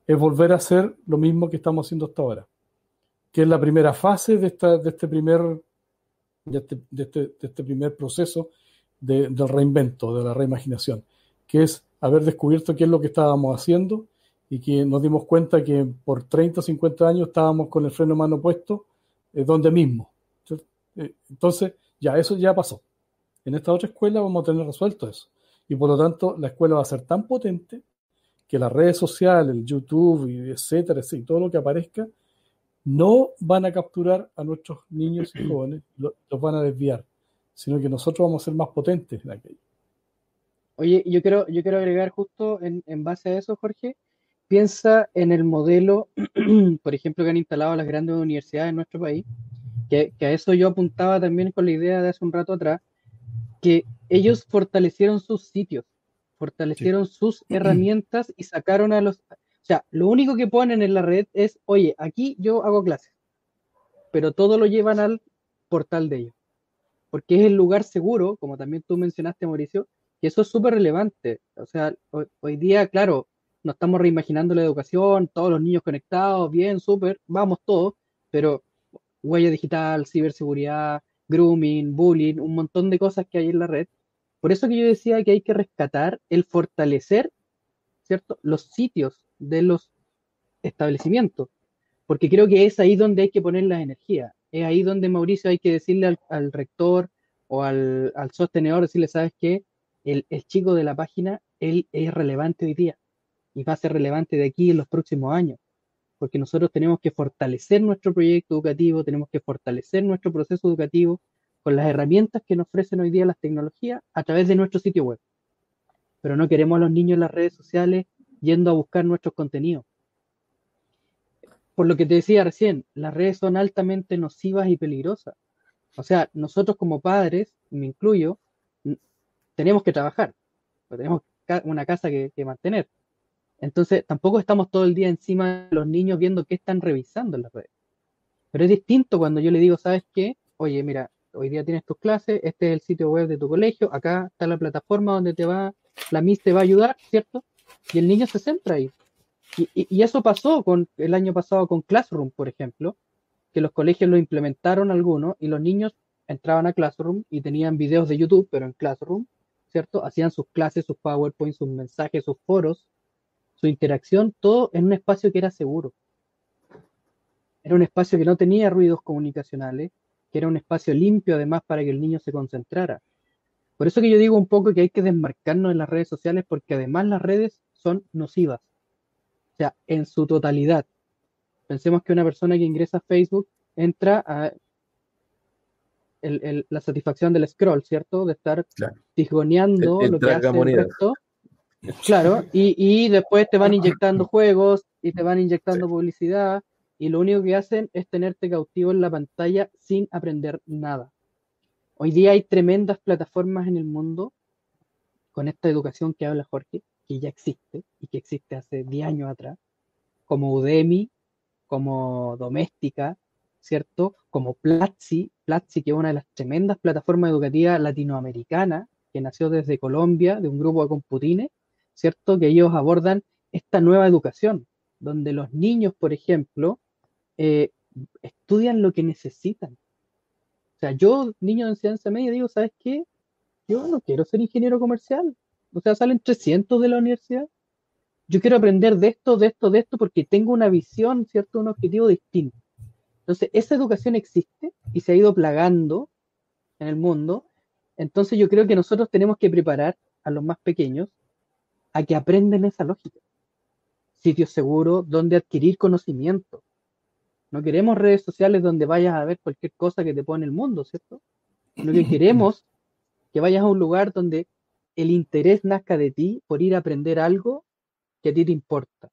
es volver a hacer lo mismo que estamos haciendo hasta ahora, que es la primera fase de este primer proceso del reinvento, de la reimaginación, que es haber descubierto qué es lo que estábamos haciendo y que nos dimos cuenta que por 30 o 50 años estábamos con el freno de mano puesto donde mismo. Entonces, eso ya pasó. En esta otra escuela vamos a tener resuelto eso. Y por lo tanto, la escuela va a ser tan potente que las redes sociales, el YouTube, y etcétera, y todo lo que aparezca, no van a capturar a nuestros niños y jóvenes, los van a desviar, sino que nosotros vamos a ser más potentes en aquello. Oye, yo quiero agregar justo en base a eso, Jorge, piensa en el modelo, por ejemplo, que han instalado las grandes universidades en nuestro país, que a eso yo apuntaba también con la idea de hace un rato atrás, que ellos fortalecieron sus sitios, fortalecieron sus herramientas y sacaron a los... O sea, lo único que ponen en la red es, oye, aquí yo hago clases, pero todo lo llevan al portal de ellos, porque es el lugar seguro, como también tú mencionaste, Mauricio, y eso es súper relevante. O sea, hoy día, claro, nos estamos reimaginando la educación, todos los niños conectados, bien, súper, vamos todos, pero huella digital, ciberseguridad, grooming, bullying, un montón de cosas que hay en la red. Por eso que yo decía que hay que rescatar el fortalecer, ¿cierto?, los sitios de los establecimientos, porque creo que es ahí donde hay que poner la energía. Es ahí donde, Mauricio, hay que decirle al rector o al sostenedor, decirle, ¿sabes qué? El chico de la página, él es relevante hoy día y va a ser relevante de aquí en los próximos años, porque nosotros tenemos que fortalecer nuestro proyecto educativo, tenemos que fortalecer nuestro proceso educativo con las herramientas que nos ofrecen hoy día las tecnologías a través de nuestro sitio web. Pero no queremos a los niños en las redes sociales yendo a buscar nuestros contenidos. Por lo que te decía recién, las redes son altamente nocivas y peligrosas. O sea, nosotros como padres, me incluyo, tenemos que trabajar, tenemos una casa que mantener. Entonces, tampoco estamos todo el día encima de los niños viendo qué están revisando en las redes. Pero es distinto cuando yo le digo, ¿sabes qué? Oye, mira, hoy día tienes tus clases, este es el sitio web de tu colegio, acá está la plataforma donde la Miss te va a ayudar, ¿cierto? Y el niño se centra ahí. Y eso pasó el año pasado con Classroom, por ejemplo, que los colegios lo implementaron algunos y los niños entraban a Classroom y tenían videos de YouTube, pero en Classroom, ¿cierto? Hacían sus clases, sus PowerPoint, sus mensajes, sus foros, su interacción, todo en un espacio que era seguro. Era un espacio que no tenía ruidos comunicacionales, que era un espacio limpio además para que el niño se concentrara. Por eso que yo digo un poco que hay que desmarcarnos en las redes sociales, porque además las redes son nocivas. O sea, en su totalidad. Pensemos que una persona que ingresa a Facebook entra a la satisfacción del scroll, ¿cierto? De estar tisgoneando lo que hace el resto. Claro, y después te van inyectando juegos y te van inyectando publicidad y lo único que hacen es tenerte cautivo en la pantalla sin aprender nada. Hoy día hay tremendas plataformas en el mundo con esta educación que habla Jorge, que ya existe y que existe hace 10 años atrás, como Udemy, como Doméstica, ¿cierto? Como Platzi, que es una de las tremendas plataformas educativas latinoamericanas que nació desde Colombia, de un grupo de computines, ¿cierto? Que ellos abordan esta nueva educación, donde los niños, por ejemplo, estudian lo que necesitan. O sea, yo, niño de enseñanza media, digo, ¿sabes qué? Yo no quiero ser ingeniero comercial. O sea, salen 300 de la universidad. Yo quiero aprender de esto, porque tengo una visión, ¿cierto? Un objetivo distinto. Entonces, esa educación existe y se ha ido plagando en el mundo. Entonces, yo creo que nosotros tenemos que preparar a los más pequeños a que aprendan esa lógica. Sitios seguros donde adquirir conocimiento. No queremos redes sociales donde vayas a ver cualquier cosa que te pone el mundo, ¿cierto? Lo que queremos que vayas a un lugar donde el interés nazca de ti por ir a aprender algo que a ti te importa.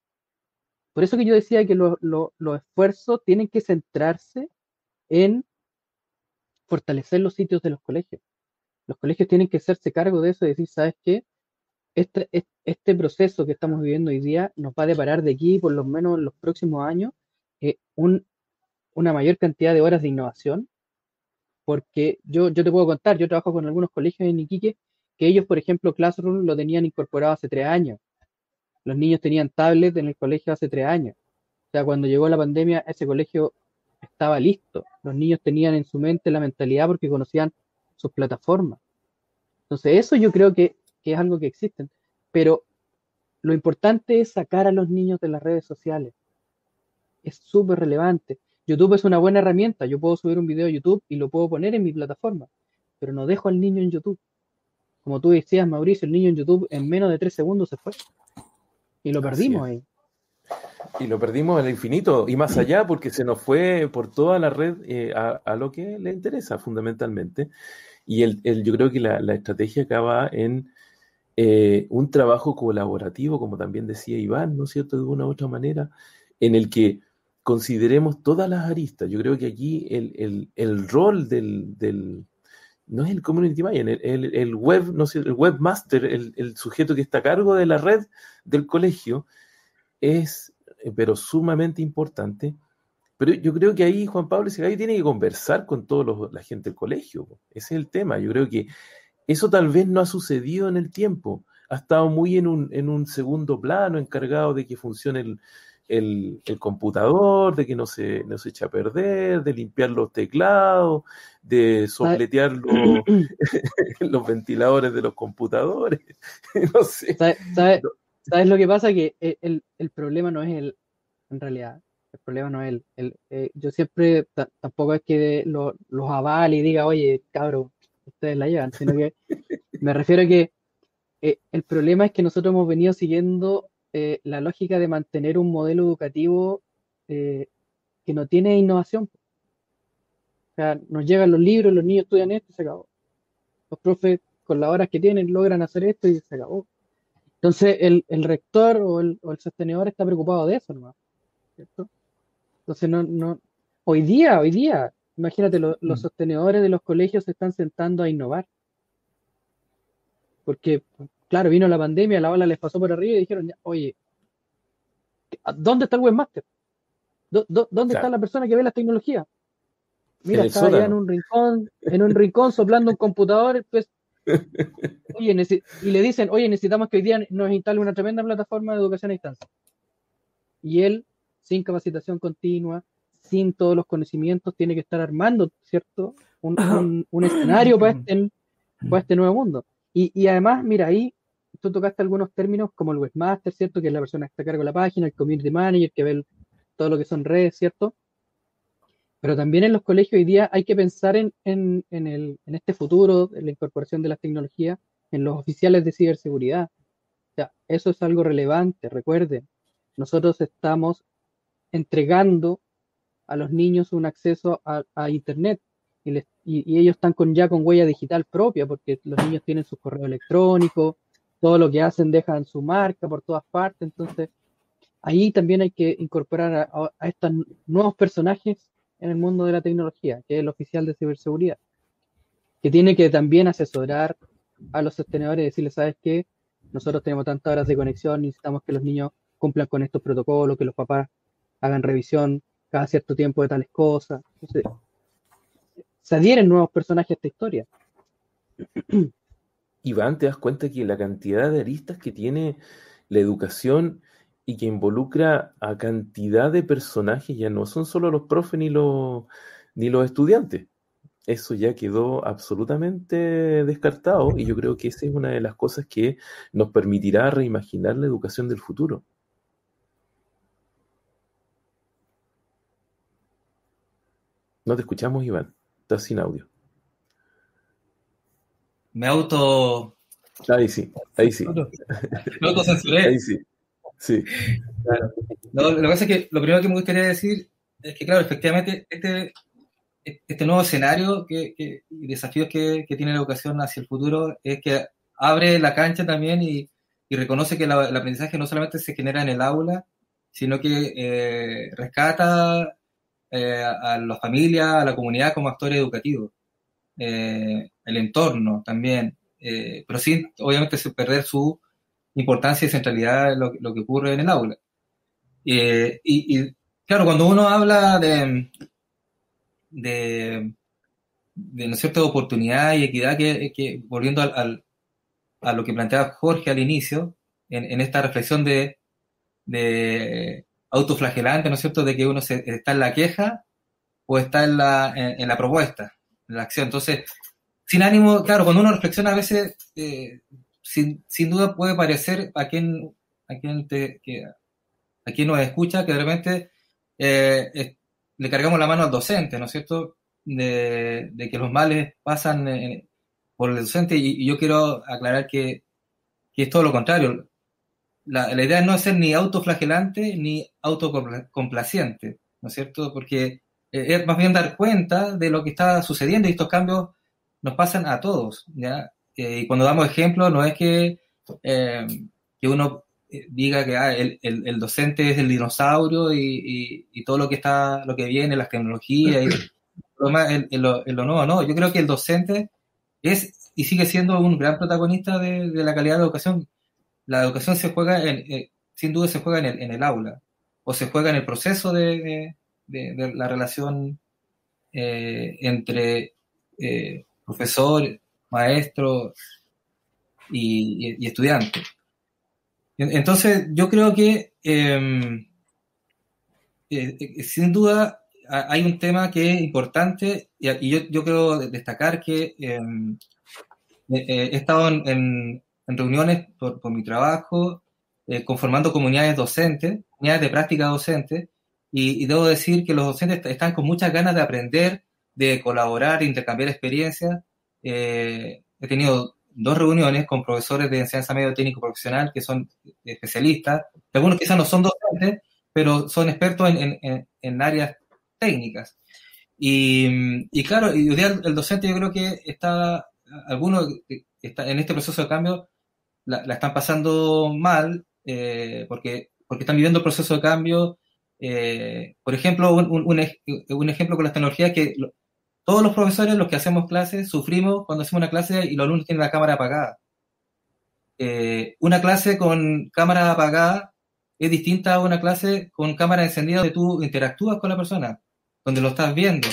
Por eso que yo decía que los esfuerzos tienen que centrarse en fortalecer los sitios de los colegios. Los colegios tienen que hacerse cargo de eso y decir, ¿sabes qué? Este proceso que estamos viviendo hoy día nos va a deparar de aquí, por lo menos en los próximos años, una mayor cantidad de horas de innovación, porque yo te puedo contar, yo trabajo con algunos colegios en Iquique, que ellos, por ejemplo, Classroom lo tenían incorporado hace 3 años. Los niños tenían tablets en el colegio hace 3 años. O sea, cuando llegó la pandemia, ese colegio estaba listo. Los niños tenían en su mente la mentalidad porque conocían sus plataformas. Entonces, eso yo creo que es algo que existe. Pero lo importante es sacar a los niños de las redes sociales. Es súper relevante. YouTube es una buena herramienta. Yo puedo subir un video a YouTube y lo puedo poner en mi plataforma, pero no dejo al niño en YouTube. Como tú decías, Mauricio, el niño en YouTube en menos de 3 segundos se fue. Y lo perdimos ahí. Y lo perdimos al infinito y más allá porque se nos fue por toda la red a lo que le interesa fundamentalmente. Y yo creo que la estrategia acaba en un trabajo colaborativo, como también decía Iván, ¿no es cierto?, de una u otra manera, en el que consideremos todas las aristas. Yo creo que aquí el rol no es el community manager, el web, no sé, el webmaster, el sujeto que está a cargo de la red del colegio, es, pero sumamente importante. Pero yo creo que ahí Juan Pablo Segallo tiene que conversar con toda la gente del colegio. Ese es el tema. Yo creo que eso tal vez no ha sucedido en el tiempo. Ha estado muy en un segundo plano, encargado de que funcione el computador, de que no se eche a perder, de limpiar los teclados, de sopletear los ventiladores de los computadores. No sé. ¿Sabes lo que pasa? Que el problema no es en realidad. El problema no es yo siempre, tampoco es que los avale y diga, oye, cabros, ustedes la llevan, sino que me refiero a que el problema es que nosotros hemos venido siguiendo la lógica de mantener un modelo educativo que no tiene innovación. O sea, nos llegan los libros, los niños estudian esto y se acabó. Los profes, con las horas que tienen, logran hacer esto y se acabó. Entonces, el rector o el sostenedor está preocupado de eso nomás, ¿cierto? Entonces, hoy día, imagínate, los sostenedores de los colegios se están sentando a innovar. Porque, claro, vino la pandemia, la ola les pasó por arriba y dijeron, oye, ¿dónde está el webmaster? ¿Dónde está la persona que ve las tecnologías? Mira, está allá en un rincón soplando un computador, pues, oye, y le dicen, oye, necesitamos que hoy día nos instale una tremenda plataforma de educación a distancia. Y él, sin capacitación continua, sin todos los conocimientos, tiene que estar armando, ¿cierto? Un escenario para este nuevo mundo. Y además, mira, ahí tú tocaste algunos términos como el webmaster, ¿cierto? Que es la persona que está a cargo de la página, el community manager, que ve todo lo que son redes, ¿cierto? Pero también en los colegios hoy día hay que pensar en este futuro, en la incorporación de las tecnologías, en los oficiales de ciberseguridad. O sea, eso es algo relevante, recuerden. Nosotros estamos entregando a los niños un acceso a Internet y ellos están ya con huella digital propia, porque los niños tienen sus correos electrónicos, todo lo que hacen dejan su marca por todas partes. Entonces, ahí también hay que incorporar a estos nuevos personajes en el mundo de la tecnología, que es el oficial de ciberseguridad, que tiene que también asesorar a los sostenedores y decirles, ¿sabes qué? Nosotros tenemos tantas horas de conexión, necesitamos que los niños cumplan con estos protocolos, que los papás hagan revisión cada cierto tiempo de tales cosas. Entonces, se adhieren nuevos personajes a esta historia. Iván, ¿te das cuenta que la cantidad de aristas que tiene la educación y que involucra a cantidad de personajes ya no son solo los profes ni los estudiantes? Eso ya quedó absolutamente descartado y yo creo que esa es una de las cosas que nos permitirá reimaginar la educación del futuro. No te escuchamos, Iván. Estás sin audio. Ahí sí. Me autocensuré. Ahí sí. Sí. Claro. No, lo que pasa es que lo primero que me gustaría decir es que, claro, efectivamente, este nuevo escenario y desafíos que tiene la educación hacia el futuro es que abre la cancha también y reconoce que el aprendizaje no solamente se genera en el aula, sino que rescata a la familia, a la comunidad como actores educativos, el entorno también, pero sin, obviamente, perder su importancia y centralidad en lo que ocurre en el aula. Y claro, cuando uno habla de ¿no es cierto?, oportunidad y equidad, que volviendo a lo que planteaba Jorge al inicio, en esta reflexión de autoflagelante, ¿no es cierto?, de que uno está en la queja o está en la propuesta, en la acción. Entonces, sin ánimo, claro, cuando uno reflexiona a veces, sin duda puede parecer a quien nos escucha que de repente le cargamos la mano al docente, ¿no es cierto?, de que los males pasan por el docente, y yo quiero aclarar que es todo lo contrario. La idea no es ser ni autoflagelante ni autocomplaciente, ¿no es cierto?, porque es más bien dar cuenta de lo que está sucediendo, y estos cambios nos pasan a todos, ¿ya? Y cuando damos ejemplos, no es que que uno diga que el docente es el dinosaurio y todo lo que viene, las tecnologías y lo demás, lo nuevo, no. Yo creo que el docente es y sigue siendo un gran protagonista de la calidad de la educación. La educación se juega, sin duda se juega en el aula, o se juega en el proceso de la relación entre profesor, maestro y estudiante. Entonces, yo creo que sin duda hay un tema que es importante y yo quiero destacar que he estado en reuniones por mi trabajo, conformando comunidades docentes, comunidades de práctica docente, y debo decir que los docentes están con muchas ganas de aprender, de colaborar, de intercambiar experiencias. He tenido 2 reuniones con profesores de enseñanza medio técnico profesional que son especialistas. Algunos quizás no son docentes, pero son expertos en áreas técnicas. Y claro, y hoy día el docente yo creo que algunos en este proceso de cambio la están pasando mal porque están viviendo el proceso de cambio. Por ejemplo, un ejemplo con las tecnologías que todos los profesores, los que hacemos clases, sufrimos cuando hacemos una clase y los alumnos tienen la cámara apagada. Una clase con cámara apagada es distinta a una clase con cámara encendida donde tú interactúas con la persona, donde lo estás viendo.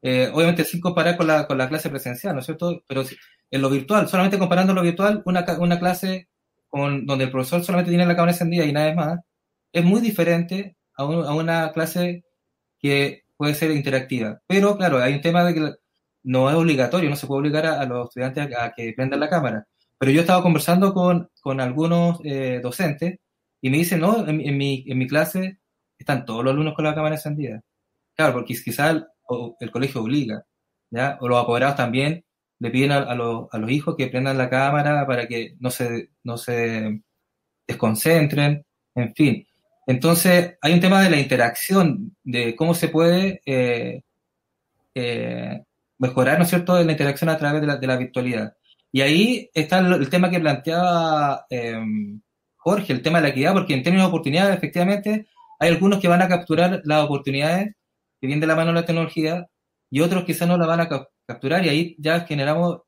Obviamente sin comparar con la clase presencial, ¿no es cierto? Pero en lo virtual, solamente comparando lo virtual, una clase donde el profesor solamente tiene la cámara encendida y nada más, es muy diferente a una clase que puede ser interactiva. Pero claro, hay un tema de que no es obligatorio, no se puede obligar a los estudiantes a que prendan la cámara. Pero yo estaba conversando con algunos docentes y me dicen, no, en mi clase están todos los alumnos con la cámara encendida. Claro, porque quizás el colegio obliga, ¿ya? O los apoderados también le piden a los hijos que prendan la cámara para que no se desconcentren, en fin. Entonces, hay un tema de la interacción, de cómo se puede mejorar, ¿no es cierto?, la interacción a través de la virtualidad. Y ahí está el tema que planteaba Jorge, el tema de la equidad, porque en términos de oportunidades, efectivamente, hay algunos que van a capturar las oportunidades que vienen de la mano de la tecnología y otros quizás no la van a capturar, y ahí ya generamos,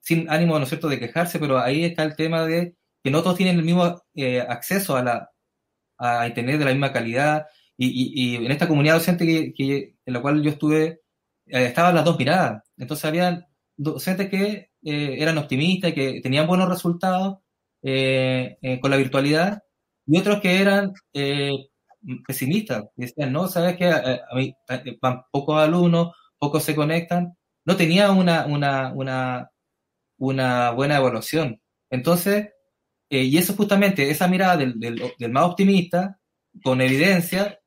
sin ánimo, ¿no es cierto?, de quejarse, pero ahí está el tema de que no todos tienen el mismo acceso a Internet de la misma calidad, y en esta comunidad docente en la cual yo estuve, estaban las dos miradas. Entonces habían docentes que eran optimistas y que tenían buenos resultados con la virtualidad, y otros que eran pesimistas, y decían, no, sabes que a mí van pocos alumnos, pocos se conectan, no tenía una buena evaluación. Entonces, y eso justamente, esa mirada del más optimista, con evidencia,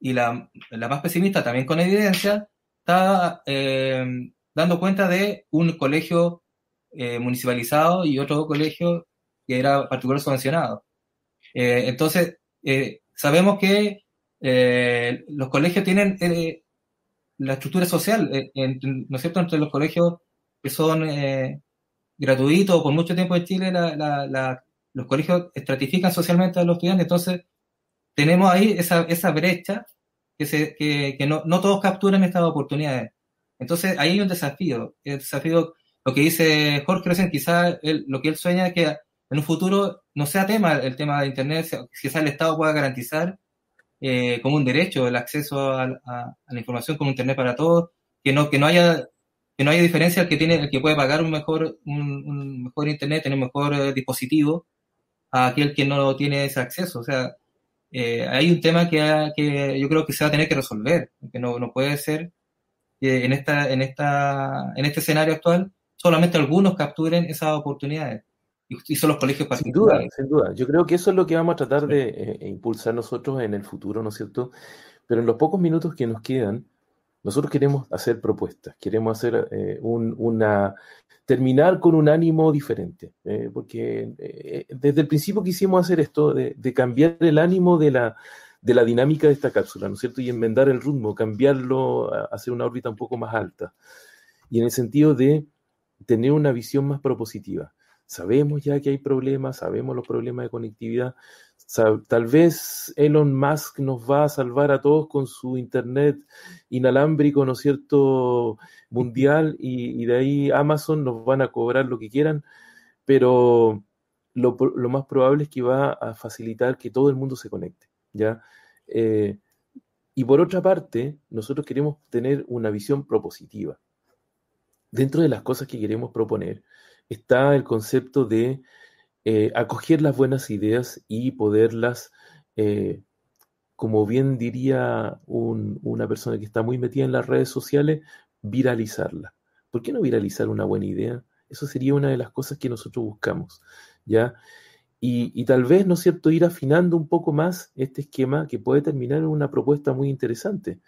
y la más pesimista también con evidencia, está dando cuenta de un colegio municipalizado y otro colegio que era particular subvencionado. Entonces, sabemos que los colegios tienen la estructura social, ¿no es cierto?, entre los colegios que son gratuitos por mucho tiempo en Chile, los colegios estratifican socialmente a los estudiantes. Entonces tenemos ahí esa brecha que no todos capturan estas oportunidades. Entonces ahí hay un desafío, lo que dice Jorge recién, quizás lo que él sueña es que en un futuro no sea el tema de Internet, quizás el Estado pueda garantizar como un derecho el acceso a la información con Internet para todos, que no haya diferencia el que puede pagar un mejor Internet, tener un mejor dispositivo, a aquel que no tiene ese acceso. O sea, hay un tema que yo creo que se va a tener que resolver, que no puede ser que en este escenario actual solamente algunos capturen esas oportunidades, y son los colegios particulares. Sin duda. Yo creo que eso es lo que vamos a tratar de impulsar nosotros en el futuro, ¿no es cierto? Pero en los pocos minutos que nos quedan, nosotros queremos hacer propuestas, queremos hacer terminar con un ánimo diferente, porque desde el principio quisimos hacer esto, de cambiar el ánimo de la dinámica de esta cápsula, ¿no es cierto? Y enmendar el ritmo, cambiarlo, hacer una órbita un poco más alta. Y en el sentido de tener una visión más propositiva. sabemos ya que hay problemas, sabemos los problemas de conectividad. Tal vez Elon Musk nos va a salvar a todos con su internet inalámbrico, ¿no es cierto?, mundial, y de ahí Amazon nos van a cobrar lo que quieran, pero lo más probable es que va a facilitar que todo el mundo se conecte, ¿ya? Y por otra parte, nosotros queremos tener una visión propositiva. Dentro de las cosas que queremos proponer está el concepto de acoger las buenas ideas y poderlas, como bien diría una persona que está muy metida en las redes sociales, viralizarla. ¿Por qué no viralizar una buena idea? Eso sería una de las cosas que nosotros buscamos, ¿ya? Y tal vez, ¿no es cierto?, ir afinando un poco más este esquema que puede terminar en una propuesta muy interesante.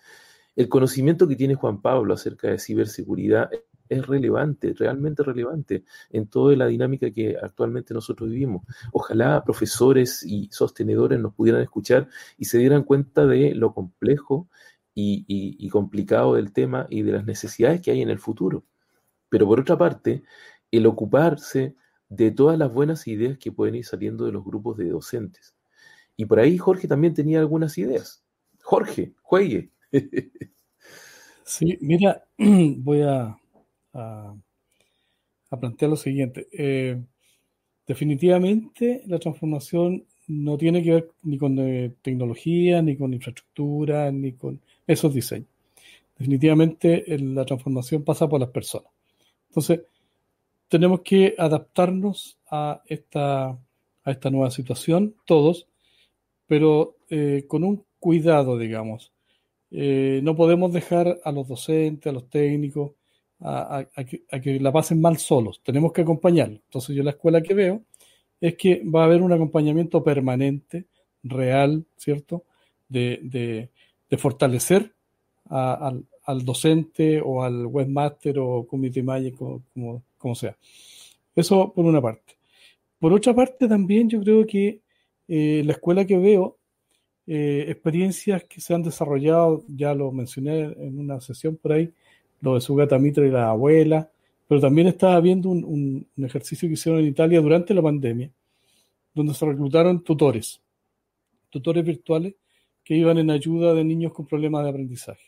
El conocimiento que tiene Juan Pablo acerca de ciberseguridad es relevante, realmente relevante en toda la dinámica que actualmente nosotros vivimos. Ojalá profesores y sostenedores nos pudieran escuchar y se dieran cuenta de lo complejo y complicado del tema y de las necesidades que hay en el futuro. Pero por otra parte, el ocuparse de todas las buenas ideas que pueden ir saliendo de los grupos de docentes. Y por ahí Jorge también tenía algunas ideas. Jorge, juegue. Sí, mira, voy a plantear lo siguiente. Definitivamente la transformación no tiene que ver ni con tecnología, ni con infraestructura, ni con esos diseños. Definitivamente la transformación pasa por las personas. Entonces, tenemos que adaptarnos a esta nueva situación, todos, pero con un cuidado, digamos. No podemos dejar a los docentes, a los técnicos, a que la pasen mal solos. Tenemos que acompañarlos. Entonces, yo la escuela que veo es que va a haber un acompañamiento permanente, real, ¿cierto?, de fortalecer al docente o al webmaster o community manager, como sea. Eso por una parte. Por otra parte, también yo creo que la escuela que veo, experiencias que se han desarrollado, ya lo mencioné en una sesión por ahí, lo de Sugata Mitra y la abuela, pero también estaba viendo un ejercicio que hicieron en Italia durante la pandemia, donde se reclutaron tutores virtuales que iban en ayuda de niños con problemas de aprendizaje.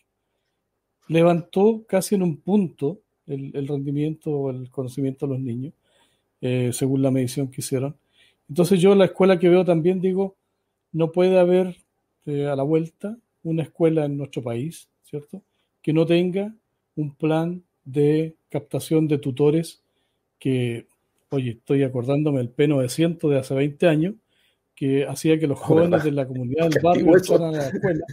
Levantó casi en un punto el rendimiento o el conocimiento de los niños, según la medición que hicieron. Entonces yo la escuela que veo también digo, no puede haber a la vuelta una escuela en nuestro país, ¿cierto?, que no tenga un plan de captación de tutores que, oye, estoy acordándome del P900 de hace 20 años, que hacía que los jóvenes de la comunidad del barrio fueran a la escuela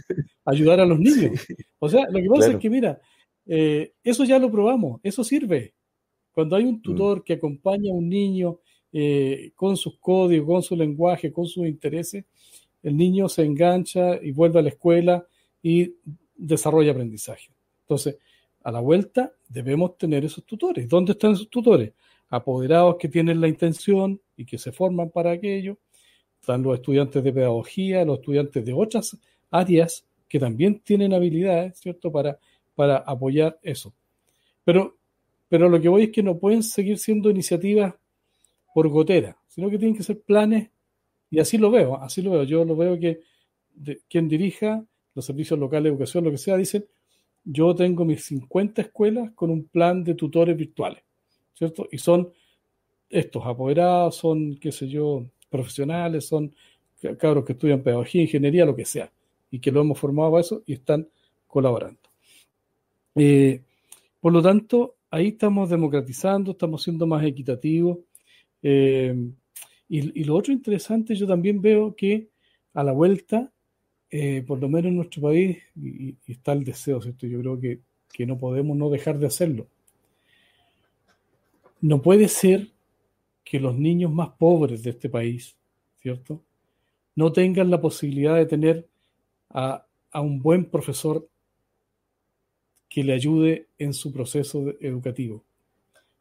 a ayudar a los niños. Sí. O sea, lo que pasa es que, mira, eso ya lo probamos, eso sirve. Cuando hay un tutor que acompaña a un niño con sus códigos, con su lenguaje, con sus intereses, el niño se engancha y vuelve a la escuela y desarrolla aprendizaje. Entonces, a la vuelta debemos tener esos tutores. ¿Dónde están esos tutores? Apoderados que tienen la intención y que se forman para aquello. Están los estudiantes de pedagogía, los estudiantes de otras áreas que también tienen habilidades, ¿cierto?, para apoyar eso. Pero lo que voy es que no pueden seguir siendo iniciativas por gotera, sino que tienen que ser planes, y así lo veo. Yo lo veo que quien dirija los servicios locales de educación, lo que sea, dicen, yo tengo mis 50 escuelas con un plan de tutores virtuales, ¿cierto? Y son estos apoderados, son, qué sé yo, profesionales, son cabros que estudian pedagogía, ingeniería, lo que sea, y que lo hemos formado para eso y están colaborando. Por lo tanto, ahí estamos democratizando, estamos siendo más equitativos. Y lo otro interesante, yo también veo que a la vuelta, por lo menos en nuestro país, y está el deseo, ¿cierto? Yo creo que no podemos no dejar de hacerlo. No puede ser que los niños más pobres de este país, ¿cierto?, no tengan la posibilidad de tener a un buen profesor que le ayude en su proceso educativo.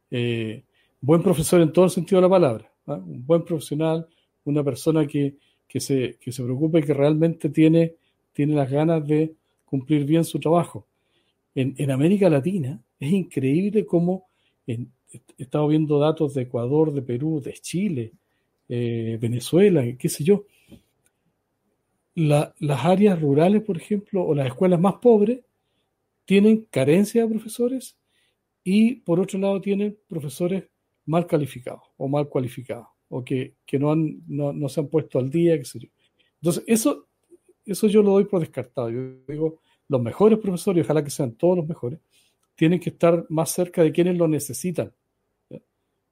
Buen profesor en todo el sentido de la palabra, ¿eh? Un buen profesional, una persona que se preocupe y que realmente tiene las ganas de cumplir bien su trabajo. En América Latina es increíble cómo he estado viendo datos de Ecuador, de Perú, de Chile, Venezuela, qué sé yo. Las áreas rurales, por ejemplo, o las escuelas más pobres, tienen carencia de profesores y, por otro lado, tienen profesores mal calificados o mal cualificados, o que no se han puesto al día, qué sé yo. Entonces, eso yo lo doy por descartado. Yo digo, los mejores profesores, ojalá que sean todos los mejores, tienen que estar más cerca de quienes lo necesitan, ¿ya?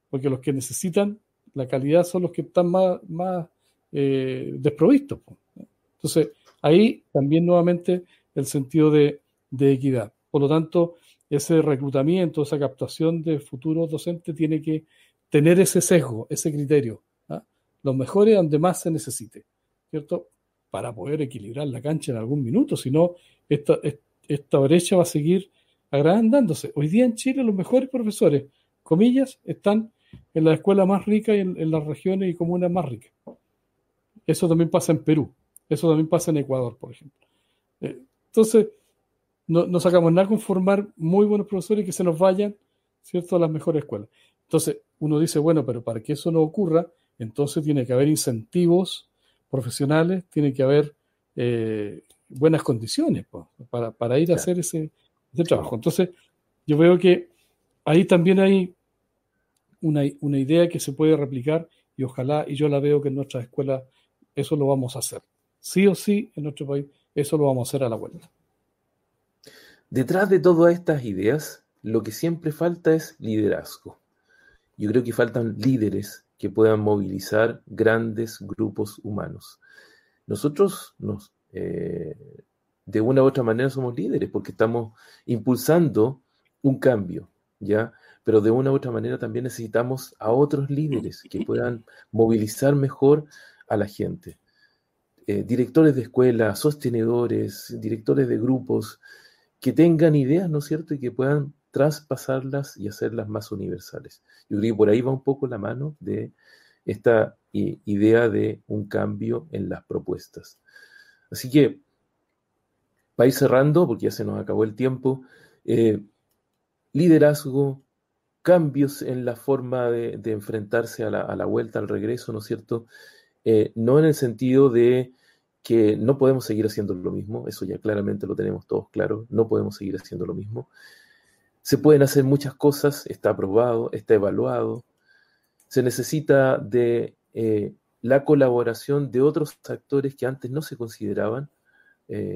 Porque los que necesitan la calidad son los que están más desprovistos, ¿ya? Entonces, ahí también nuevamente el sentido de equidad. Por lo tanto, ese reclutamiento, esa captación de futuros docentes tiene que tener ese sesgo, ese criterio, ¿ah? Los mejores donde más se necesite, ¿cierto? Para poder equilibrar la cancha en algún minuto, si no, esta brecha va a seguir agrandándose. Hoy día en Chile los mejores profesores, comillas, están en las escuelas más ricas y en las regiones y comunas más ricas. Eso también pasa en Perú, eso también pasa en Ecuador, por ejemplo. Entonces, no sacamos nada con formar muy buenos profesores y que se nos vayan, ¿cierto?, a las mejores escuelas. Entonces, uno dice, bueno, pero para que eso no ocurra, entonces tiene que haber incentivos profesionales, tiene que haber buenas condiciones, pues, para ir a hacer ese trabajo. Entonces, yo veo que ahí también hay una idea que se puede replicar y ojalá, y yo la veo que en nuestras escuelas eso lo vamos a hacer. Sí o sí, en nuestro país, eso lo vamos a hacer a la vuelta. Detrás de todas estas ideas, lo que siempre falta es liderazgo. Yo creo que faltan líderes que puedan movilizar grandes grupos humanos. Nosotros de una u otra manera somos líderes porque estamos impulsando un cambio, ¿ya? Pero de una u otra manera también necesitamos a otros líderes que puedan movilizar mejor a la gente. Directores de escuela, sostenedores, directores de grupos que tengan ideas, ¿no es cierto?, y que puedan traspasarlas y hacerlas más universales. Yo creo que por ahí va un poco la mano de esta idea de un cambio en las propuestas. Así que, para ir cerrando, porque ya se nos acabó el tiempo, liderazgo, cambios en la forma de enfrentarse a la vuelta, al regreso, ¿no es cierto?, no en el sentido de que no podemos seguir haciendo lo mismo, eso ya claramente lo tenemos todos claro, no podemos seguir haciendo lo mismo. Se pueden hacer muchas cosas, está aprobado, está evaluado. Se necesita de la colaboración de otros actores que antes no se consideraban.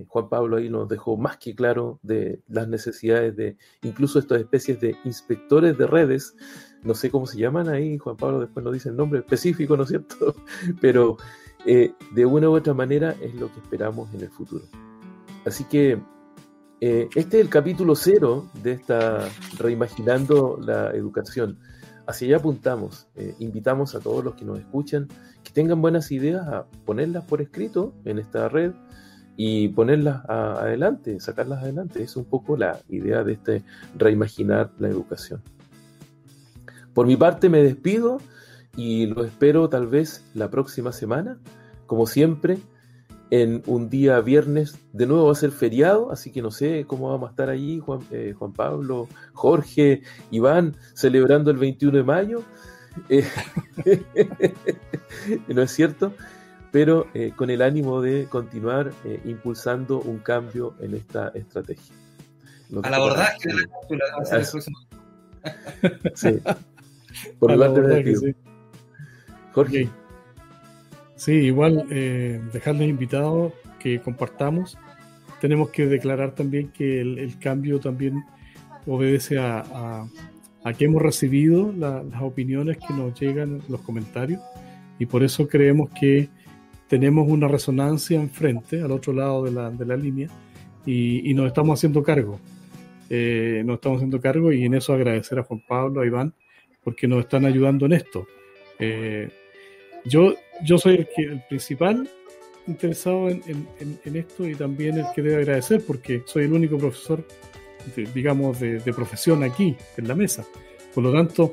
Juan Pablo ahí nos dejó más que claro de las necesidades de incluso estas especies de inspectores de redes, no sé cómo se llaman ahí, Juan Pablo después nos dice el nombre específico, ¿no es cierto? Pero de una u otra manera es lo que esperamos en el futuro. Así que este es el capítulo 0 de esta Reimaginando la Educación. Hacia allá apuntamos. Invitamos a todos los que nos escuchan que tengan buenas ideas a ponerlas por escrito en esta red y ponerlas adelante, sacarlas adelante. Es un poco la idea de este reimaginar la educación. Por mi parte me despido y lo espero tal vez la próxima semana, como siempre, en un día viernes. De nuevo va a ser feriado, así que no sé cómo vamos a estar allí, Juan Pablo, Jorge, Iván, celebrando el 21 de mayo. ¿No es cierto? Pero con el ánimo de continuar impulsando un cambio en esta estrategia. Al abordaje de la cápsula va a ser el próximo. Sí. Por lo tanto, sí. Jorge. Okay. Sí, igual dejarles invitados que compartamos. Tenemos que declarar también que el cambio también obedece a que hemos recibido las opiniones que nos llegan, los comentarios, y por eso creemos que tenemos una resonancia enfrente, al otro lado de la línea, y nos estamos haciendo cargo. Y en eso agradecer a Juan Pablo, a Iván, porque nos están ayudando en esto. Yo soy el principal interesado en esto y también el que debe agradecer porque soy el único profesor, de profesión aquí, en la mesa. Por lo tanto,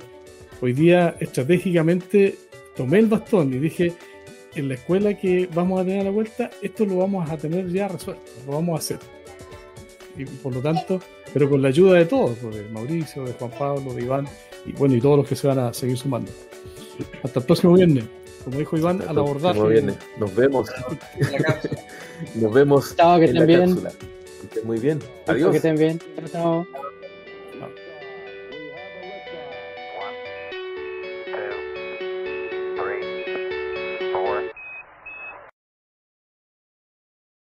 hoy día estratégicamente tomé el bastón y dije, en la escuela que vamos a tener a la vuelta, esto lo vamos a tener ya resuelto, lo vamos a hacer. Y por lo tanto, pero con la ayuda de todos, de Mauricio, de Juan Pablo, de Iván, y bueno, y todos los que se van a seguir sumando. Hasta el próximo viernes. Como dijo Iván, al abordaje. Nos vemos. Nos vemos Chao, que en la estén bien. cápsula. Que estén muy bien. Adiós. Que estén bien. Chao.